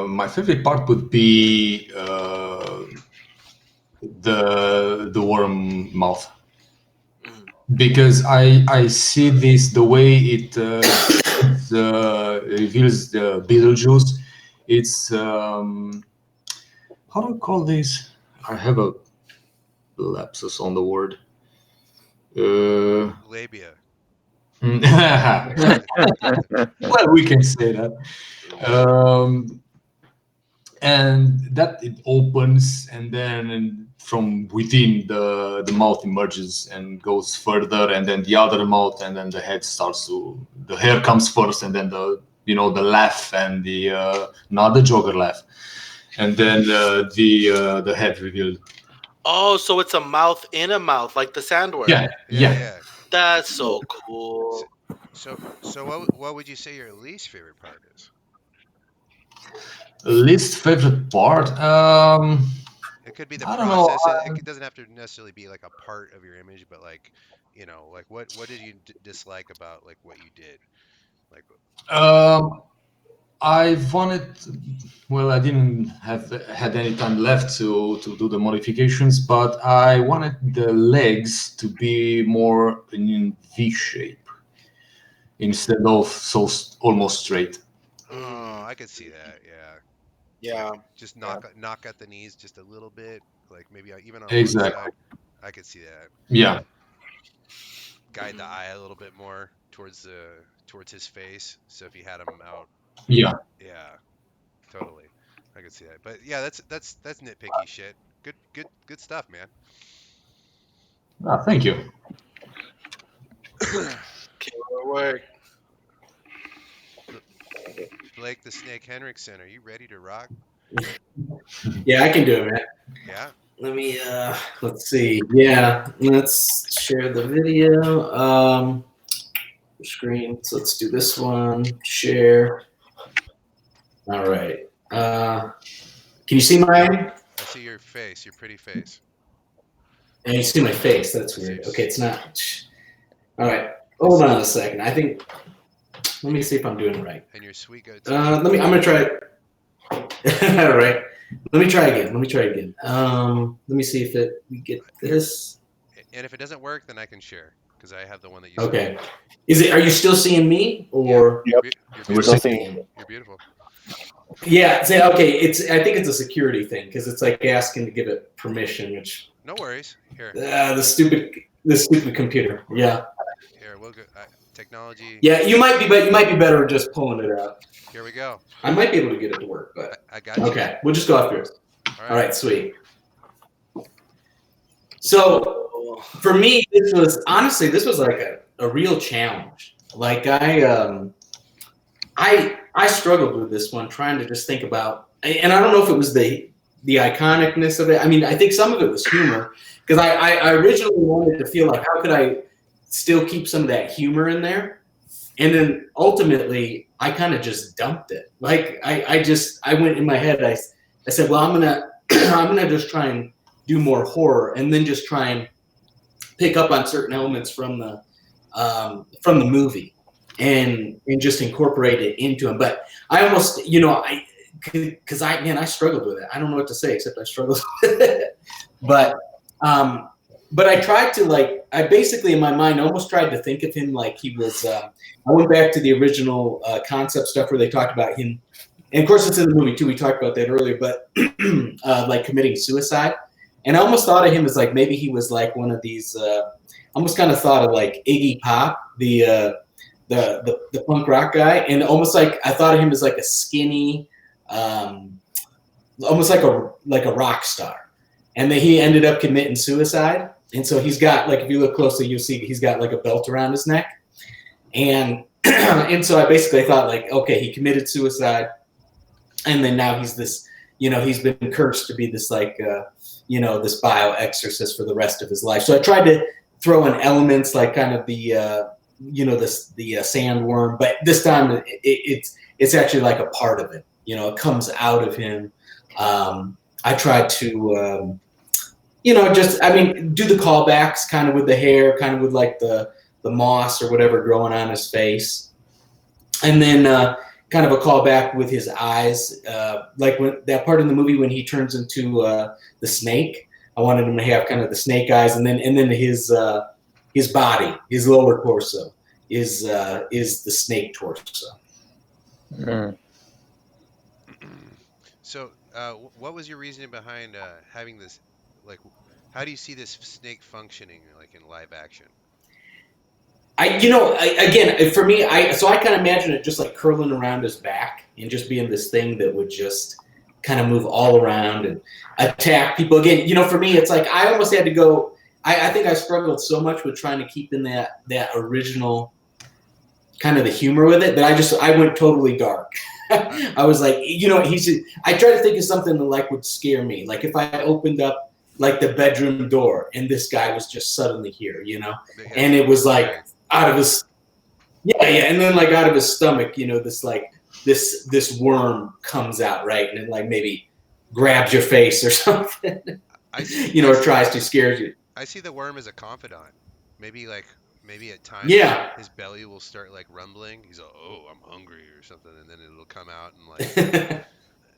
My favorite part would be the worm mouth, because I see this, the way it reveals the Beetlejuice. It's how do I call this? I have a lapsus on the word. Labia. Well, we can say that. And that it opens, and then from within the mouth emerges and goes further, and then the other mouth, and then the head starts to, the hair comes first, and then the laugh, and the not the Joker laugh, and then the head revealed. Oh, so it's a mouth in a mouth, like the sandworm. Yeah. That's so cool. So what would you say your least favorite part is? Least favorite part? It could be the I don't know. process. It doesn't have to necessarily be like a part of your image, but like, like what did you dislike about like what you did? Like, I wanted. Well, I didn't had any time left to do the modifications, but I wanted the legs to be more in V shape instead of almost straight. oh, I could see that. Yeah. Yeah. Just knock at the knees just a little bit, like maybe even on Exactly. one side. I could see that. Yeah. Guide the eye a little bit more towards his face. So if you had him out. Yeah. Yeah. Totally. I can see that. But yeah, that's nitpicky shit. Good stuff, man. Thank you. Killer work. Blake the Snake Henriksen, are you ready to rock? Yeah, I can do it, man. Yeah. Let me let's see. Yeah, let's share the video. Screen. So let's do this one. Share. All right. Can you see mine? I see your face, your pretty face. And you see my face. That's weird. Okay, it's not. All right. Hold on a second. I think. Let me see if I'm doing it right. And your sweet goatee. I'm gonna try it. All right. Let me try again. Let me see if we get this. And if it doesn't work, then I can share because I have the one that you. Okay. Are you still seeing me or? Yep. You're Still beautiful. seeing. You're beautiful. Yeah. Okay. I think it's a security thing because it's like asking to give it permission, which. No worries. Here. The stupid computer. Yeah. Here we'll go. Technology. Yeah, you might be better at just pulling it out. Here we go. I might be able to get it to work, but I got you. okay, we'll just go after it. All right, sweet. So for me, this was like a real challenge. Like I struggled with this one, trying to just think about, and I don't know if it was the iconicness of it. I mean, I think some of it was humor because I originally wanted to feel like how could I still keep some of that humor in there, and then ultimately I kind of just dumped it. Like I went in my head. I said, well, I'm gonna just try and do more horror, and then just try and pick up on certain elements from the movie, and just incorporate it into them. But I almost, because I struggled with it. I don't know what to say except I struggled with it. But I tried to I basically in my mind almost tried to think of him like he was. I went back to the original concept stuff where they talked about him, and of course it's in the movie too. We talked about that earlier, but like committing suicide, and I almost thought of him as like maybe he was like one of these. Almost kind of thought of like Iggy Pop, the punk rock guy, and almost like I thought of him as like a skinny, almost like a rock star, and then he ended up committing suicide. And so he's got, like, if you look closely, you'll see he's got like a belt around his neck. And and so I basically thought like, okay, he committed suicide. And then now he's this, he's been cursed to be this like, this bioexorcist for the rest of his life. So I tried to throw in elements like kind of the, the sandworm, but this time it's actually like a part of it. It comes out of him. I tried to, do the callbacks kind of with the hair, kind of with like the moss or whatever growing on his face. And then kind of a callback with his eyes, like when that part in the movie when he turns into the snake. I wanted him to have kind of the snake eyes, and then his body, his lower torso is the snake torso. Mm. So, what was your reasoning behind having this? Like, how do you see this snake functioning, like in live action? Again, for me, I kind of imagine it just like curling around his back and just being this thing that would just kind of move all around and attack people. Again, for me, it's like I almost had to go. I think I struggled so much with trying to keep in that original kind of the humor with it that I went totally dark. I was like, I tried to think of something that like would scare me. Like if I opened up like the bedroom door and this guy was just suddenly here, and it was like out of his, and then like out of his stomach, this like this worm comes out, right, and it like maybe grabs your face or something, or tries to scare you. I see the worm as a confidant. Maybe at times his belly will start like rumbling. He's like, oh, I'm hungry or something, and then it'll come out and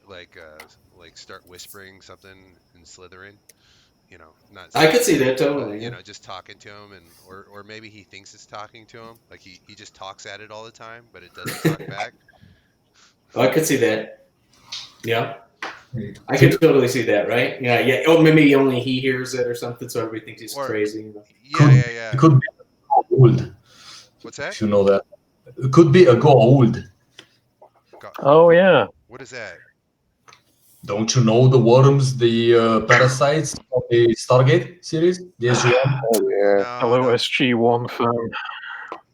like start whispering something and slithering. Not. I could see that totally. Just talking to him, or maybe he thinks it's talking to him. Like he just talks at it all the time, but it doesn't talk back. I could see that. Yeah. I could totally see that, right? Yeah. Oh, maybe only he hears it or something, so everybody thinks he's crazy. Yeah. It could be old. What's that? If you know that. It could be a go old. Oh, yeah. What is that? Don't you know the worms, the parasites of the Stargate series? The SG-1? Oh yeah. No, Hello, no. SG-1 fan.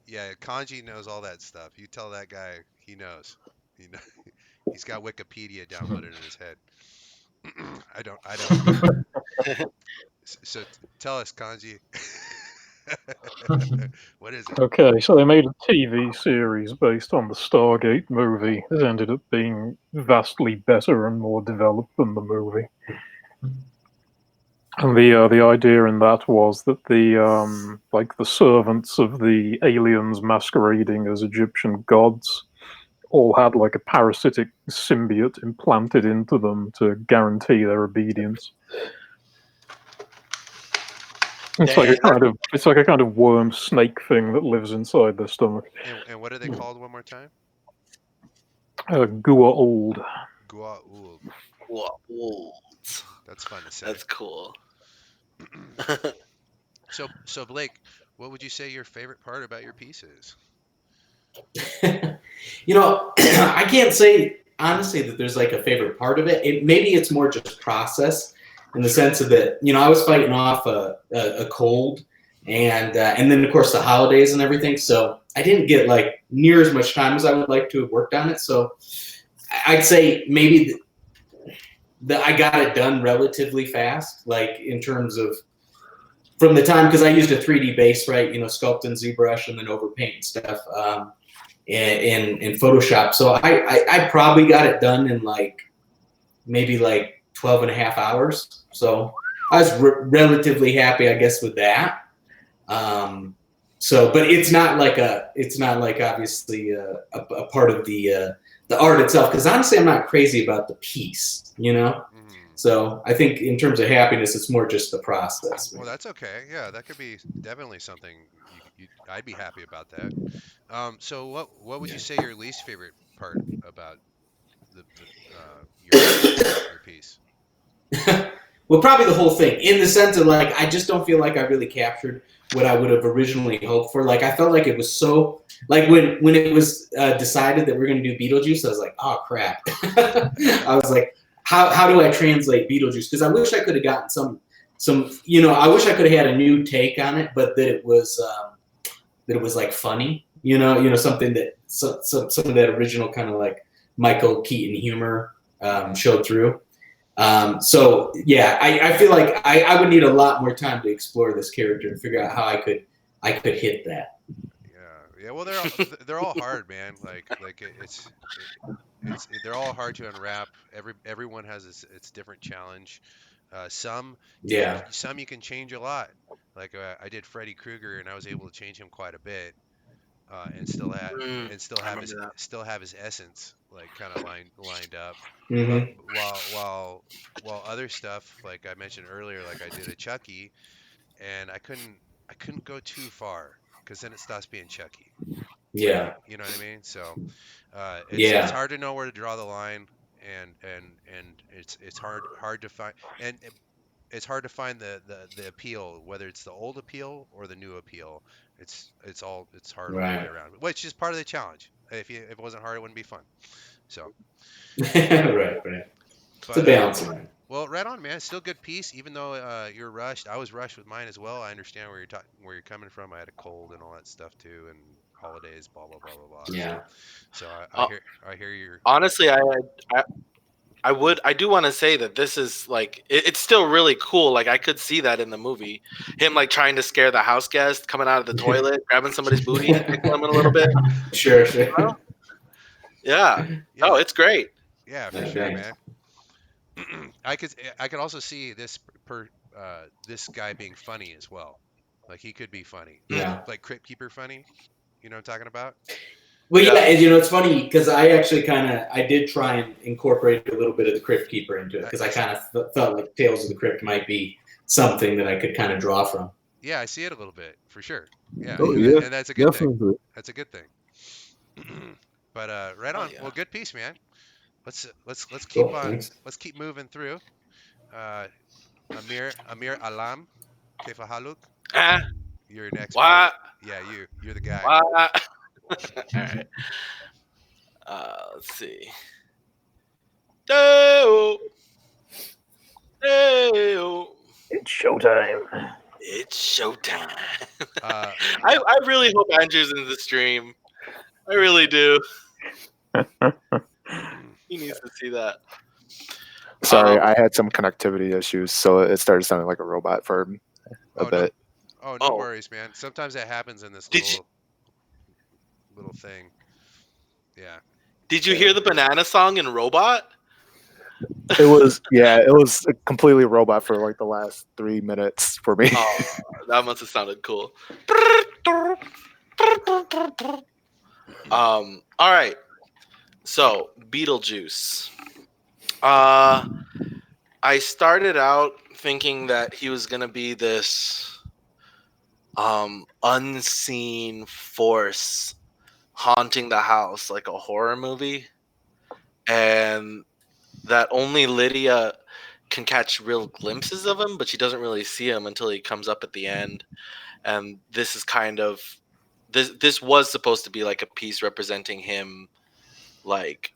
Yeah, Kanji knows all that stuff. You tell that guy, he knows. He know, he's got Wikipedia downloaded in his head. I don't. So tell us, Kanji. What is it? Okay, so they made a TV series based on the Stargate movie. It ended up being vastly better and more developed than the movie. And the idea in that was that the like the servants of the aliens masquerading as Egyptian gods all had like a parasitic symbiote implanted into them to guarantee their obedience. It's like a kind of worm snake thing that lives inside their stomach. And what are they called one more time? Gua'uld. Gua'uld. Wolves. That's fun to say. That's cool. So Blake, what would you say your favorite part about your piece is? I can't say honestly that there's like a favorite part of it. Maybe it's more just process in the sense of that, I was fighting off a cold and then of course the holidays and everything. So I didn't get like near as much time as I would like to have worked on it. So I'd say maybe that I got it done relatively fast, like in terms of from the time, because I used a 3D base, right? Sculpt in ZBrush and then overpaint and stuff in Photoshop. So I probably got it done in maybe 12 and a half hours. So I was relatively happy, I guess, with that. But it's not like obviously a part of the art itself, because honestly, I'm not crazy about the piece, So I think in terms of happiness, it's more just the process. Well, that's okay. Yeah, that could be definitely something I'd be happy about that. So what would you say your least favorite part about your piece? Well, probably the whole thing, in the sense of I just don't feel like I really captured what I would have originally hoped for. I felt like it was so when it was decided that we're going to do Beetlejuice, I was like, oh crap. I was like, how do I translate Beetlejuice? Because I wish I could have gotten some I wish I could have had a new take on it, but that it was funny, something that some of that original kind of Michael Keaton humor showed through. So yeah, I feel like I would need a lot more time to explore this character and figure out how I could hit that. Yeah. Well, they're all hard, man. They're all hard to unwrap. Everyone has its different challenge. Some you can change a lot. I did Freddy Krueger, and I was able to change him quite a bit, and still have his essence kind of lined up. Mm-hmm. But while other stuff, like I mentioned earlier, I did a Chucky, and I couldn't go too far because then it stops being Chucky. Yeah. You know what I mean? So it's hard to know where to draw the line, and it's hard to find, and it's hard to find the appeal, whether it's the old appeal or the new appeal. It's hard all the way around, which is part of the challenge. If it wasn't hard, it wouldn't be fun. So right. It's a balance. Well, right on, man. It's still a good piece, even though you're rushed. I was rushed with mine as well. I understand where you're coming from. I had a cold and all that stuff too, and holidays, blah blah blah blah blah. Yeah. So I hear your. Honestly, I do want to say that this is it's still really cool. I could see that in the movie, him trying to scare the house guest coming out of the toilet, grabbing somebody's booty, tickling him a little bit. Sure. Yeah. Oh, it's great. Yeah, for sure, man. I could also see this guy being funny as well. He could be funny. Yeah. Like Crypt Keeper funny. You know what I'm talking about? Well, yeah, and it's funny because I actually I did try and incorporate a little bit of the Crypt Keeper into it because I kind of felt like Tales of the Crypt might be something that I could kind of draw from. Yeah, I see it a little bit for sure. Yeah, and that's a good definitely. thing. That's a good thing. But right on. Yeah. Well, good piece, man. Let's keep Cool, on. thanks. Let's keep moving through. Amir Alam, Kefa Haluk. You're next. What? Yeah, you're the guy. What? All right. Let's see. Oh. showtime. It's showtime. Uh, I really hope Andrew's in the stream. I really do. He needs to see that. Sorry, I had some connectivity issues, so it started sounding like a robot for a bit. no Oh. worries, man. Sometimes that happens in this Did you- little thing. Yeah. Did you hear the banana song in Robot? It was completely robot for like the last 3 minutes for me. Oh, that must have sounded cool. All right. So Beetlejuice. I started out thinking that he was gonna be this unseen force haunting the house like a horror movie, and that only Lydia can catch real glimpses of him, but she doesn't really see him until he comes up at the end. And this is kind of this was supposed to be like a piece representing him, like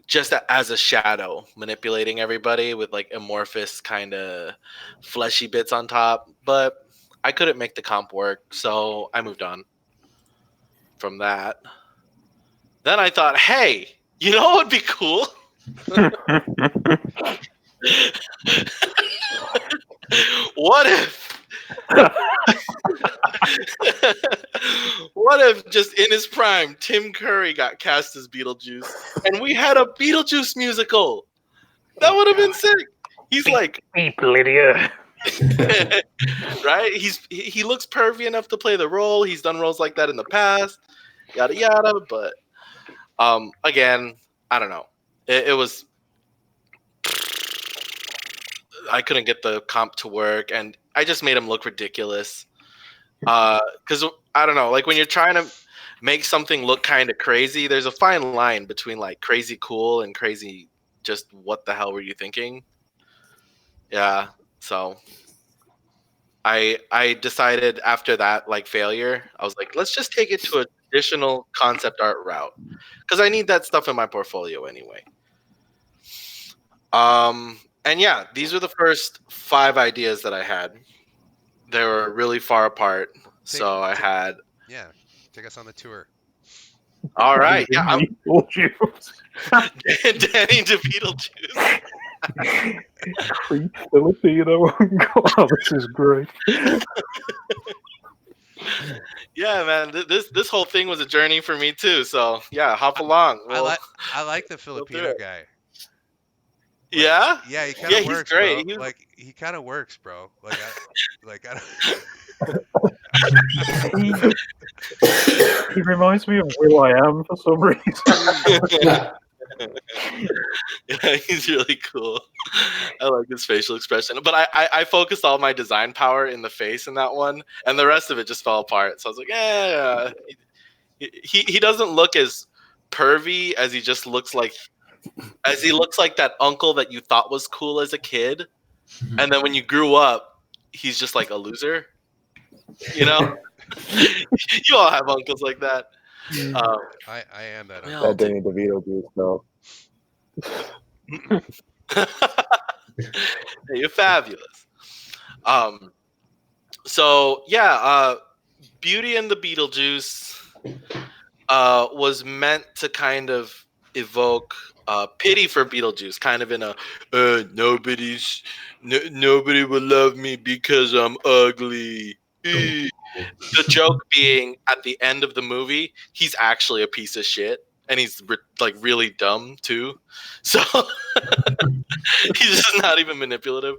just as a shadow manipulating everybody with like amorphous kind of fleshy bits on top, but I couldn't make the comp work, so I moved on from that. Then I thought, hey, you know what would be cool? What if what if just in his prime Tim Curry got cast as Beetlejuice and we had a Beetlejuice musical? That would have been sick. He's like Beep, Lydia. right? He looks pervy enough to play the role. He's done roles like that in the past. Yada yada, but again, I don't know. It was I couldn't get the comp to work, and I just made him look ridiculous. Because I don't know, like when you're trying to make something look kind of crazy, there's a fine line between like crazy cool and crazy just what the hell were you thinking? Yeah, so I decided after that like failure, I was like, let's just take it to a traditional concept art route because I need that stuff in my portfolio anyway. And yeah, these were the first 5 ideas that I had. They were really far apart, so I had. Yeah, take us on the tour. All right, yeah, I'm Beetlejuice. Danny DeVito juice. Creep Filipino. God, this is great. Yeah, man, this whole thing was a journey for me too. So yeah, hop along. I like the Filipino it. guy. Yeah, Yeah, he kind of he's works, great. bro. Like he kind of works, bro. Like I He reminds me of Will I Am for some reason. Yeah, he's really cool. I like his facial expression, but I focused all my design power in the face in that one, and the rest of it just fell apart. So I was like, yeah, he doesn't look as pervy as he just looks like that uncle that you thought was cool as a kid, and then when you grew up, he's just like a loser. You know, you all have uncles like that. I am that. we uncle. all That do. Danny DeVito juice, though. Hey, you're fabulous. So yeah, Beauty and the Beetlejuice was meant to kind of evoke pity for Beetlejuice, kind of in a nobody will love me because I'm ugly. The joke being at the end of the movie, he's actually a piece of shit, and he's like really dumb too. So he's just not even manipulative.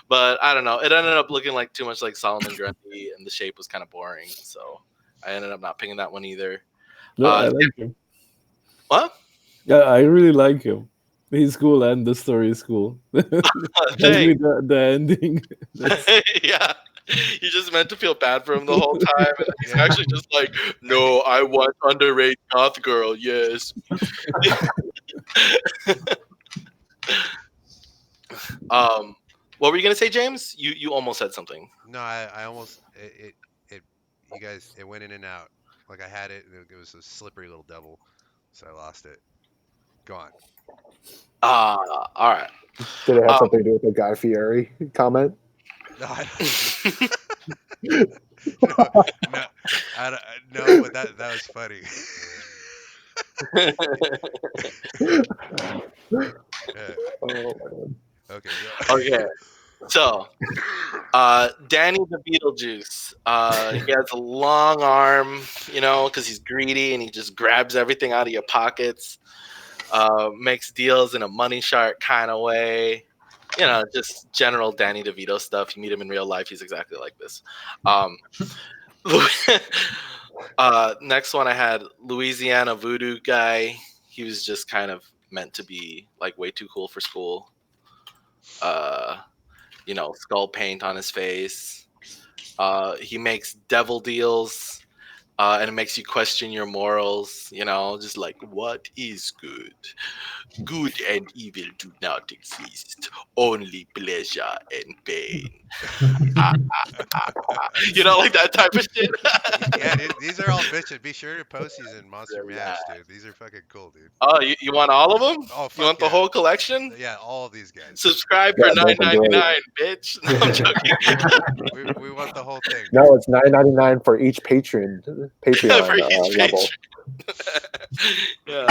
But I don't know. It ended up looking like too much like Solomon Grundy, and the shape was kind of boring. So I ended up not picking that one either. No, I like him. What? Yeah, I really like him. He's cool, and the story is cool. Especially the ending. Yeah. You just meant to feel bad for him the whole time. And he's actually just like, no, I want underage goth girl. Yes. What were you gonna say, James? You almost said something. No, I almost it you guys it went in and out. Like I had it and it was a slippery little devil, so I lost it. Go on. All right. Did it have something to do with the Guy Fieri comment? No, no, no, but that was funny. Yeah, Oh, man. okay, go. Okay, so Danny the Beetlejuice. He has a long arm, because he's greedy and he just grabs everything out of your pockets. Makes deals in a money shark kind of way. Just general Danny DeVito stuff. You meet him in real life, he's exactly like this. Um, next one I had Louisiana Voodoo guy. He was just kind of meant to be like way too cool for school. Skull paint on his face. He makes devil deals, and it makes you question your morals. Just like, what is good? Good and evil do not exist. Only pleasure and pain. Like that type of shit. Yeah, dude, these are all bitches. Be sure to post these in Monster Mash, dude. These are fucking cool, dude. Oh, you want all of them? Oh, fuck You want the yeah. whole collection? Yeah, all of these guys. Subscribe for Yeah, $9.99, bitch. No, I'm joking. We want the whole thing. No, it's $9.99 for each Patreon For each level. Yeah.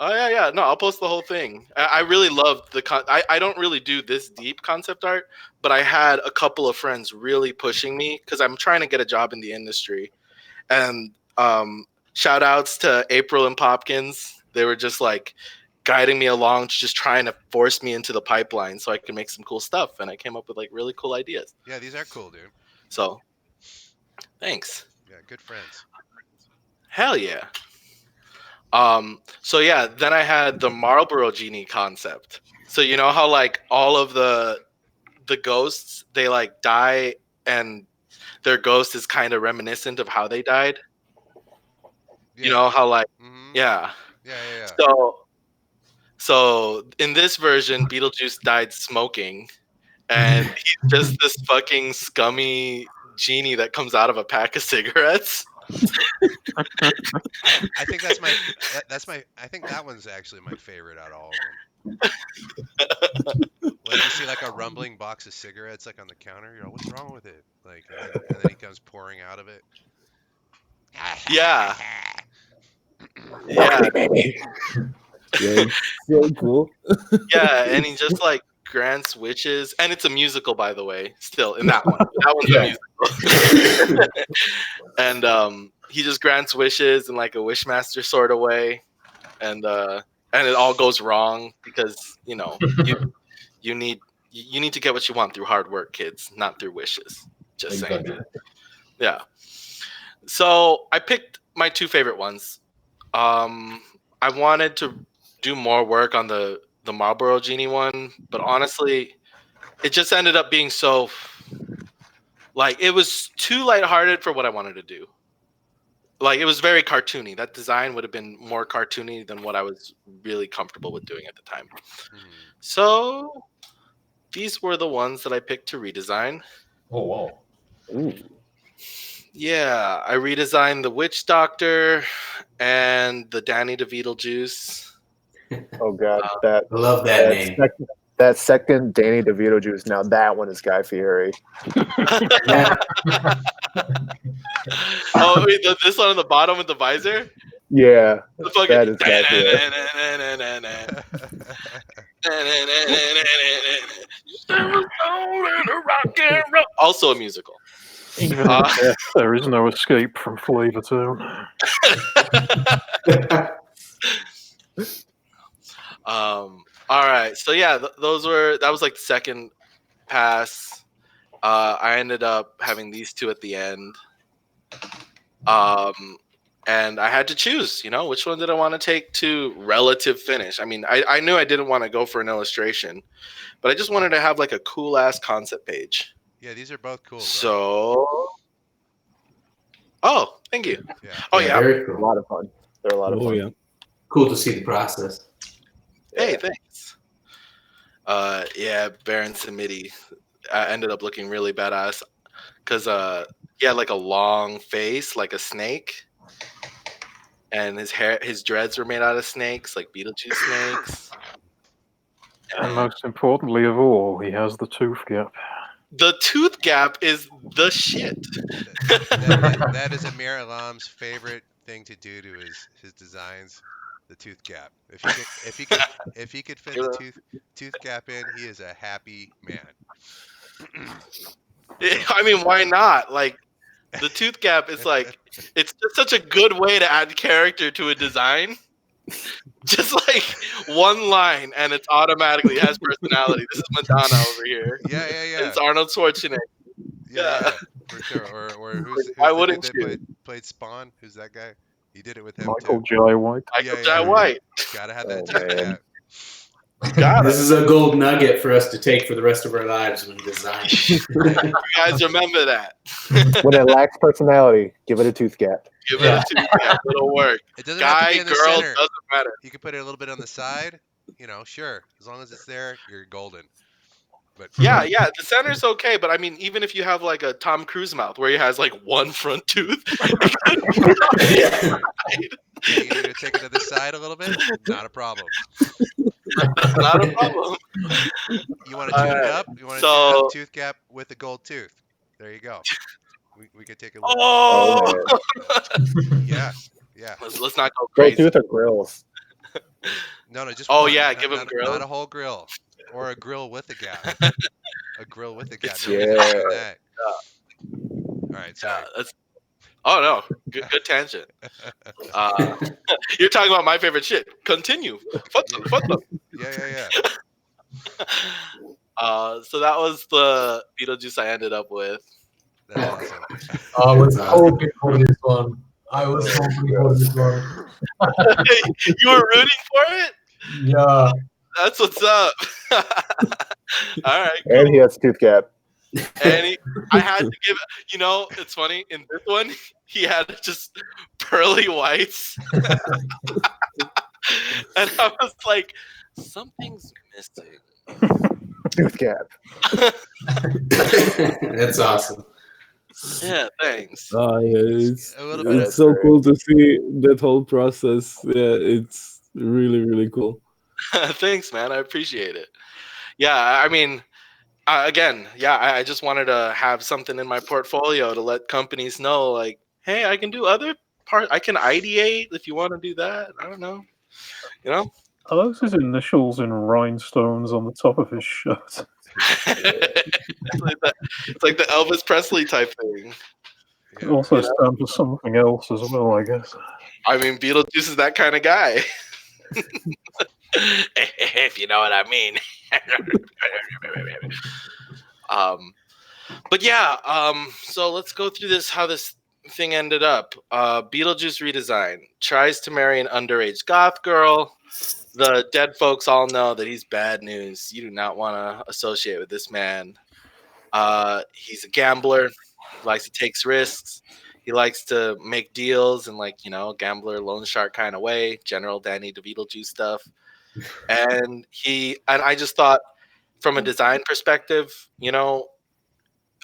Oh yeah. No, I'll post the whole thing. I really loved the I don't really do this deep concept art, but I had a couple of friends really pushing me because I'm trying to get a job in the industry. And shout outs to April and Popkins. They were just like guiding me along, just trying to force me into the pipeline so I could make some cool stuff. And I came up with like really cool ideas. Yeah, these are cool, dude. So thanks. Yeah, good friends. Hell yeah. So yeah, then I had the Marlboro Genie concept. So you know how like all of the ghosts, they like die and their ghost is kind of reminiscent of how they died. Yeah. You know how like Yeah. So in this version, Beetlejuice died smoking, and he's just this fucking scummy genie that comes out of a pack of cigarettes. I think that's my I think that one's actually my favorite out of all of them. Like you see like a rumbling box of cigarettes like on the counter, what's wrong with it? Like and then he comes pouring out of it. Yeah. Yeah. Yeah, so cool. Yeah, and he just like grants wishes, and it's a musical, by the way. Still in that one, that one's a musical. And he just grants wishes in like a wishmaster sort of way, and it all goes wrong because you need to get what you want through hard work, kids, not through wishes. Just saying. Yeah. So I picked my two favorite ones. I wanted to do more work on the Marlboro Genie one, but honestly, it just ended up being so like it was too lighthearted for what I wanted to do. Like it was very cartoony. That design would have been more cartoony than what I was really comfortable with doing at the time. So these were the ones that I picked to redesign. Oh wow. Ooh. Yeah, I redesigned the Witch Doctor and the Danny DeVito Juice. Oh god, I love that name. That second Danny DeVito juice. Now that one is Guy Fieri. Oh, wait, this one on the bottom with the visor? Yeah, The fucking that is Guy Fieri. Also a musical. Even in death, there is no escape from Flavor Town. All right, so yeah, that was like the second pass. I ended up having these two at the end, and I had to choose. Which one did I want to take to relative finish? I mean, I knew I didn't want to go for an illustration, but I just wanted to have like a cool ass concept page. Yeah, these are both cool. Bro. So, oh, thank you. Yeah. Oh yeah, Very cool. A lot of fun. They're a lot of fun. Yeah. Cool to see the process. Hey, thanks. Yeah, Baron Samedi ended up looking really badass because he had like a long face, like a snake, and his dreads were made out of snakes, like Beetlejuice snakes. And most importantly of all, he has the tooth gap. the tooth gap is the shit. That is Amir Alam's favorite thing to do to his designs, the tooth gap. If he could fit the tooth gap in, he is a happy man. I mean, why not? Like, the tooth gap is like, it's just such a good way to add character to a design. Just like one line, and it automatically has personality. This is Madonna over here. Yeah. It's Arnold Schwarzenegger. Yeah, for sure. Or who's Why the wouldn't dude you? that played Spawn? Who's that guy? He did it with him Michael too. Jai White. Michael Jai White. Gotta have that Oh, tooth man. gap. This is a gold nugget for us to take for the rest of our lives when designing. You guys remember that. When it lacks personality, give it a tooth gap. Give it a tooth gap. It'll work. It doesn't have to Guy, be in the girl, center. doesn't matter. You can put it a little bit on the side. Sure. As long as it's there, you're golden. But Yeah, the center's okay, but I mean, even if you have like a Tom Cruise mouth where he has like one front tooth, you need to take it to the side a little bit. Not a problem. not a problem. You want a tooth Alright, up? You want a so- tooth gap with a gold tooth? There you go. We could take a look. Oh, Yeah. let's not go Gold crazy. tooth or grills? No, just Oh, one. yeah, Not- give him not, grill. Not a whole grill, or a grill with a gap. A grill with a gap. It's- Nobody's Yeah. doing that. All right, sorry. That's. Oh no, good tangent. You're talking about my favorite shit. Continue. Fuck them. Yeah. So that was the Beetlejuice I ended up with. That's awesome. I was hoping for this one. You were rooting for it? Yeah. That's what's up. All right. And he has tooth gap. And I had to give. It's funny. In this one, he had just pearly whites, and I was like, something's missing. Tooth gap. That's awesome. Yeah, thanks. It's A little bit. it's so cool to see that whole process. Yeah, it's really, really cool. Thanks, man. I appreciate it. Yeah, I mean, I just wanted to have something in my portfolio to let companies know, like, hey, I can do other parts. I can ideate if you want to do that. I don't know. Are those his initials in rhinestones on the top of his shirt? It's like the Elvis Presley type thing. It also stands for something else as well, I guess. I mean, Beetlejuice is that kind of guy. If you know what I mean. But yeah, so let's go through how this thing ended up. Beetlejuice redesign tries to marry an underage goth girl. The dead folks all know that he's bad news. You do not want to associate with this man. He's a gambler. He likes to take risks. He likes to make deals in gambler, loan shark kind of way. General Danny DeVito stuff. And I just thought, from a design perspective,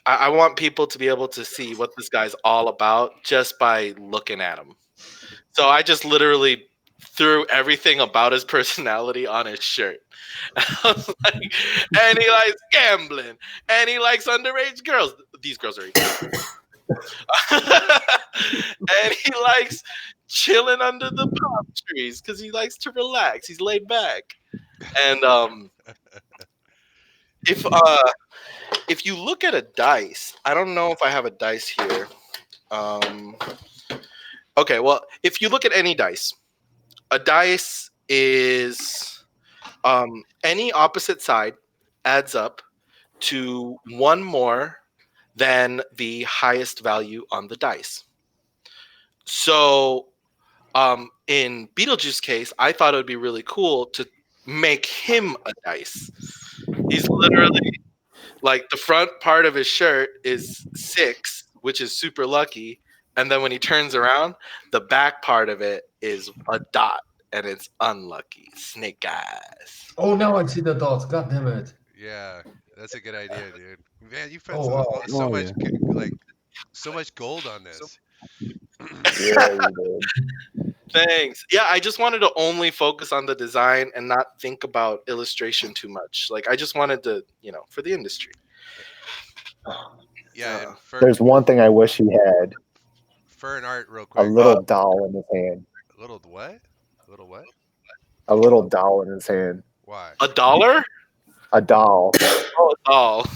I want people to be able to see what this guy's all about just by looking at him. So I just literally threw everything about his personality on his shirt. I was like, and he likes gambling, and he likes underage girls. These girls are equal. And he likes chilling under the palm trees because he likes to relax. He's laid back. And if you look at a dice, I don't know if I have a dice here. Okay, well, if you look at any dice, a dice is any opposite side adds up to one more than the highest value on the dice. So in Beetlejuice's case, I thought it would be really cool to make him a dice. He's literally like, the front part of his shirt is 6, which is super lucky. And then when he turns around, the back part of it is a dot, and it's unlucky. Snake eyes. Oh, now I see the dots. God damn it. Yeah, that's a good idea, dude. Man, you put Oh, wow. so Oh, much yeah. so much gold on this. Yeah, you did. Thanks. Yeah, I just wanted to only focus on the design and not think about illustration too much. Like, I just wanted to, for the industry. Yeah, and There's one thing I wish he had: Fur and Art, real a quick. little doll in his hand. Little what? Little what? A little doll in his hand. Why? $1? A doll. Oh, a doll.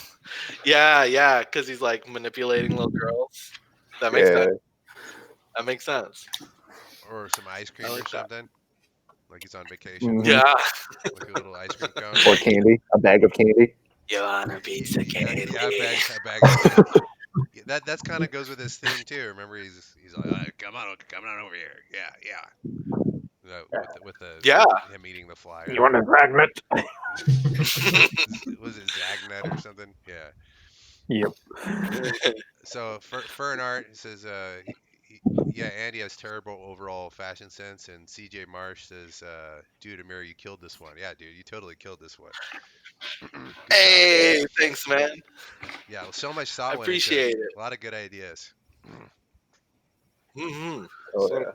Yeah, because he's like manipulating little girls. That makes sense. That makes sense. Or some ice cream like or that. something. Like he's on vacation. Mhm. Yeah. Like a little ice cream cone. Or candy. A bag of candy. You want a piece of candy? Yeah, a bag of candy. Yeah, that's kind of goes with his theme too. Remember, he's like, come on over here. Yeah. With the him eating the fly. You want a dragnet? Was it Zagnut or something? Yeah. Yep. So Fur and Art says, yeah, Andy has terrible overall fashion sense, and CJ Marsh says, dude, Amir, you killed this one. Yeah, dude, you totally killed this one. Hey, thanks, man. Yeah, well, so much I thought went into appreciate it. A lot of good ideas. Mm-hmm. Oh, yeah.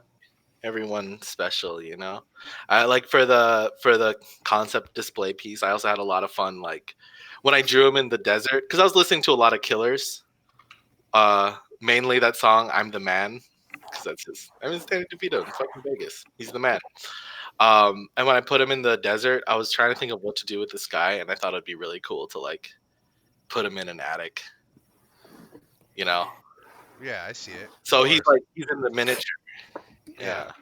Everyone special, you know. I like for the concept display piece. I also had a lot of fun, like when I drew him in the desert, because I was listening to a lot of Killers. Mainly that song "I'm the Man," because that's his. I mean, Danny DeVito in fucking Vegas. He's the man. And when I put him in the desert, I was trying to think of what to do with this guy, and I thought it'd be really cool to like put him in an attic. You know. Yeah, I see it. So he's in the miniature. Yeah.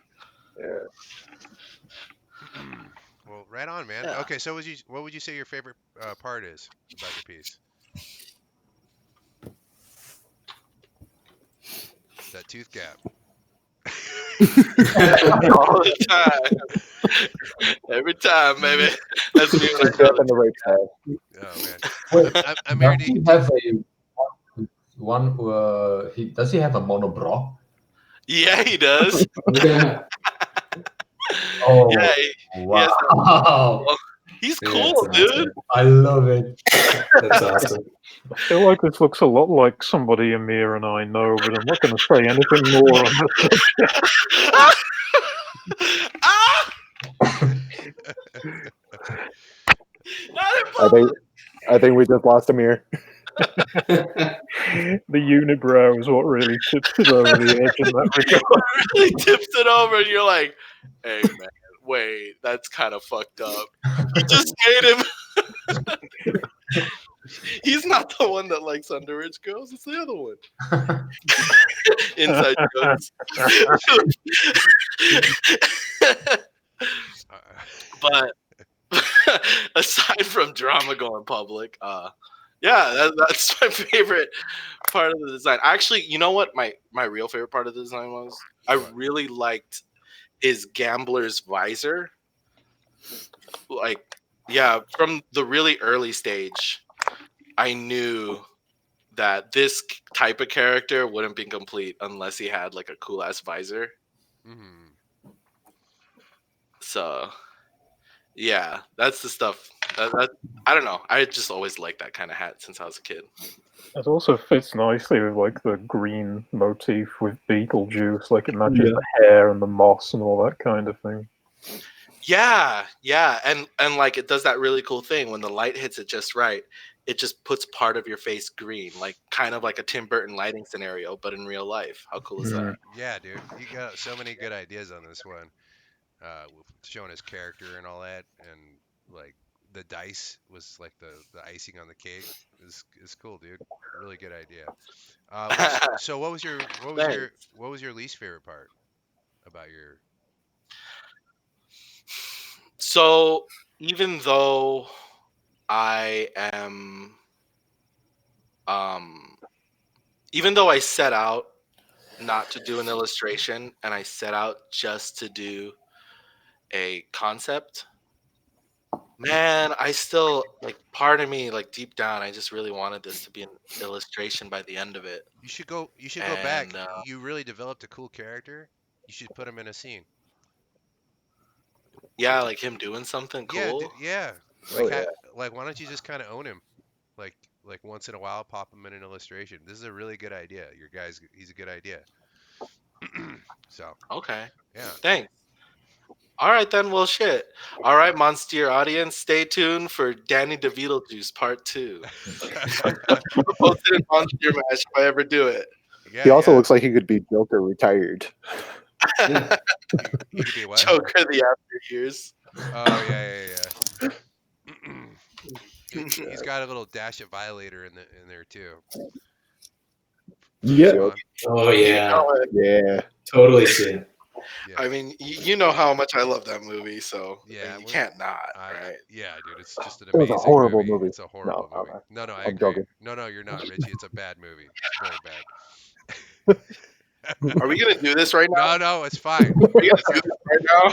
Well, right on, man. Yeah. Okay, so what would you say your favorite part is about your piece? That tooth gap. All the time. Every time, baby. That's me when I Just in the right side. Oh man. Wait, I'm married. does he have a one? Does he have a monobrow? Yeah, he does. Yeah. Oh, Yeah, wow! He's Yeah, cool, it's dude. awesome. I love it. That's awesome. I feel like this looks a lot like somebody Amir and I know, but I'm not going to say anything more on this. Ah! I think we just lost Amir. The unibrow is what really tips it over the edge in that regard. Really tips it over, and you're like, "Hey, man, wait, that's kind of fucked up." You just made him. He's not the one that likes underage girls. It's the other one. Inside jokes. But aside from drama going public, that's my favorite part of the design. Actually, you know what my real favorite part of the design was? I really liked his gambler's visor. Like, yeah, from the really early stage, I knew that this type of character wouldn't be complete unless he had like a cool ass visor. Mm-hmm. So, yeah, that's the stuff. I don't know. I just always liked that kind of hat since I was a kid. It also fits nicely with like the green motif with Beetlejuice. Like it matches the hair and the moss and all that kind of thing. Yeah, and like it does that really cool thing when the light hits it just right. It just puts part of your face green, like kind of like a Tim Burton lighting scenario, but in real life. How cool is that? Yeah, dude, you got so many good ideas on this one. Showing his character and all that, and like the dice was like the icing on the cake. Is cool, dude. Really good idea. So what was your least favorite part about your? So even though I am, even though I set out not to do an illustration and I set out just to do a concept, man, I still like part of me, like deep down, I just really wanted this to be an illustration by the end of it. You should go back. You really developed a cool character. You should put him in a scene. Yeah, like him doing something cool. Yeah. Like why don't you just kind of own him? Like once in a while, pop him in an illustration. This is a really good idea. He's a good idea. So okay, yeah, thanks. All right, then. Well, shit. All right, Monstieur audience, stay tuned for Danny DeVitojuice Part 2. We'll post it in Monstieur Mash if I ever do it. Yeah, He also yeah. looks like he could be Joker retired. He could be what? Joker the after years. Oh yeah. He's got a little dash of Violator in there too. Yeah. Spawn. Oh yeah, Yeah. totally see it. Yeah. I mean, you know how much I love that movie, so Yeah, you can't not, I- right? Yeah, dude, it's just an It was amazing a horrible movie. It's a horrible No, movie. No, I I'm agree. joking. No, you're not, Richie. It's a bad movie. It's very bad. Are we gonna do this right now? No, it's fine. Are we gonna do this right now?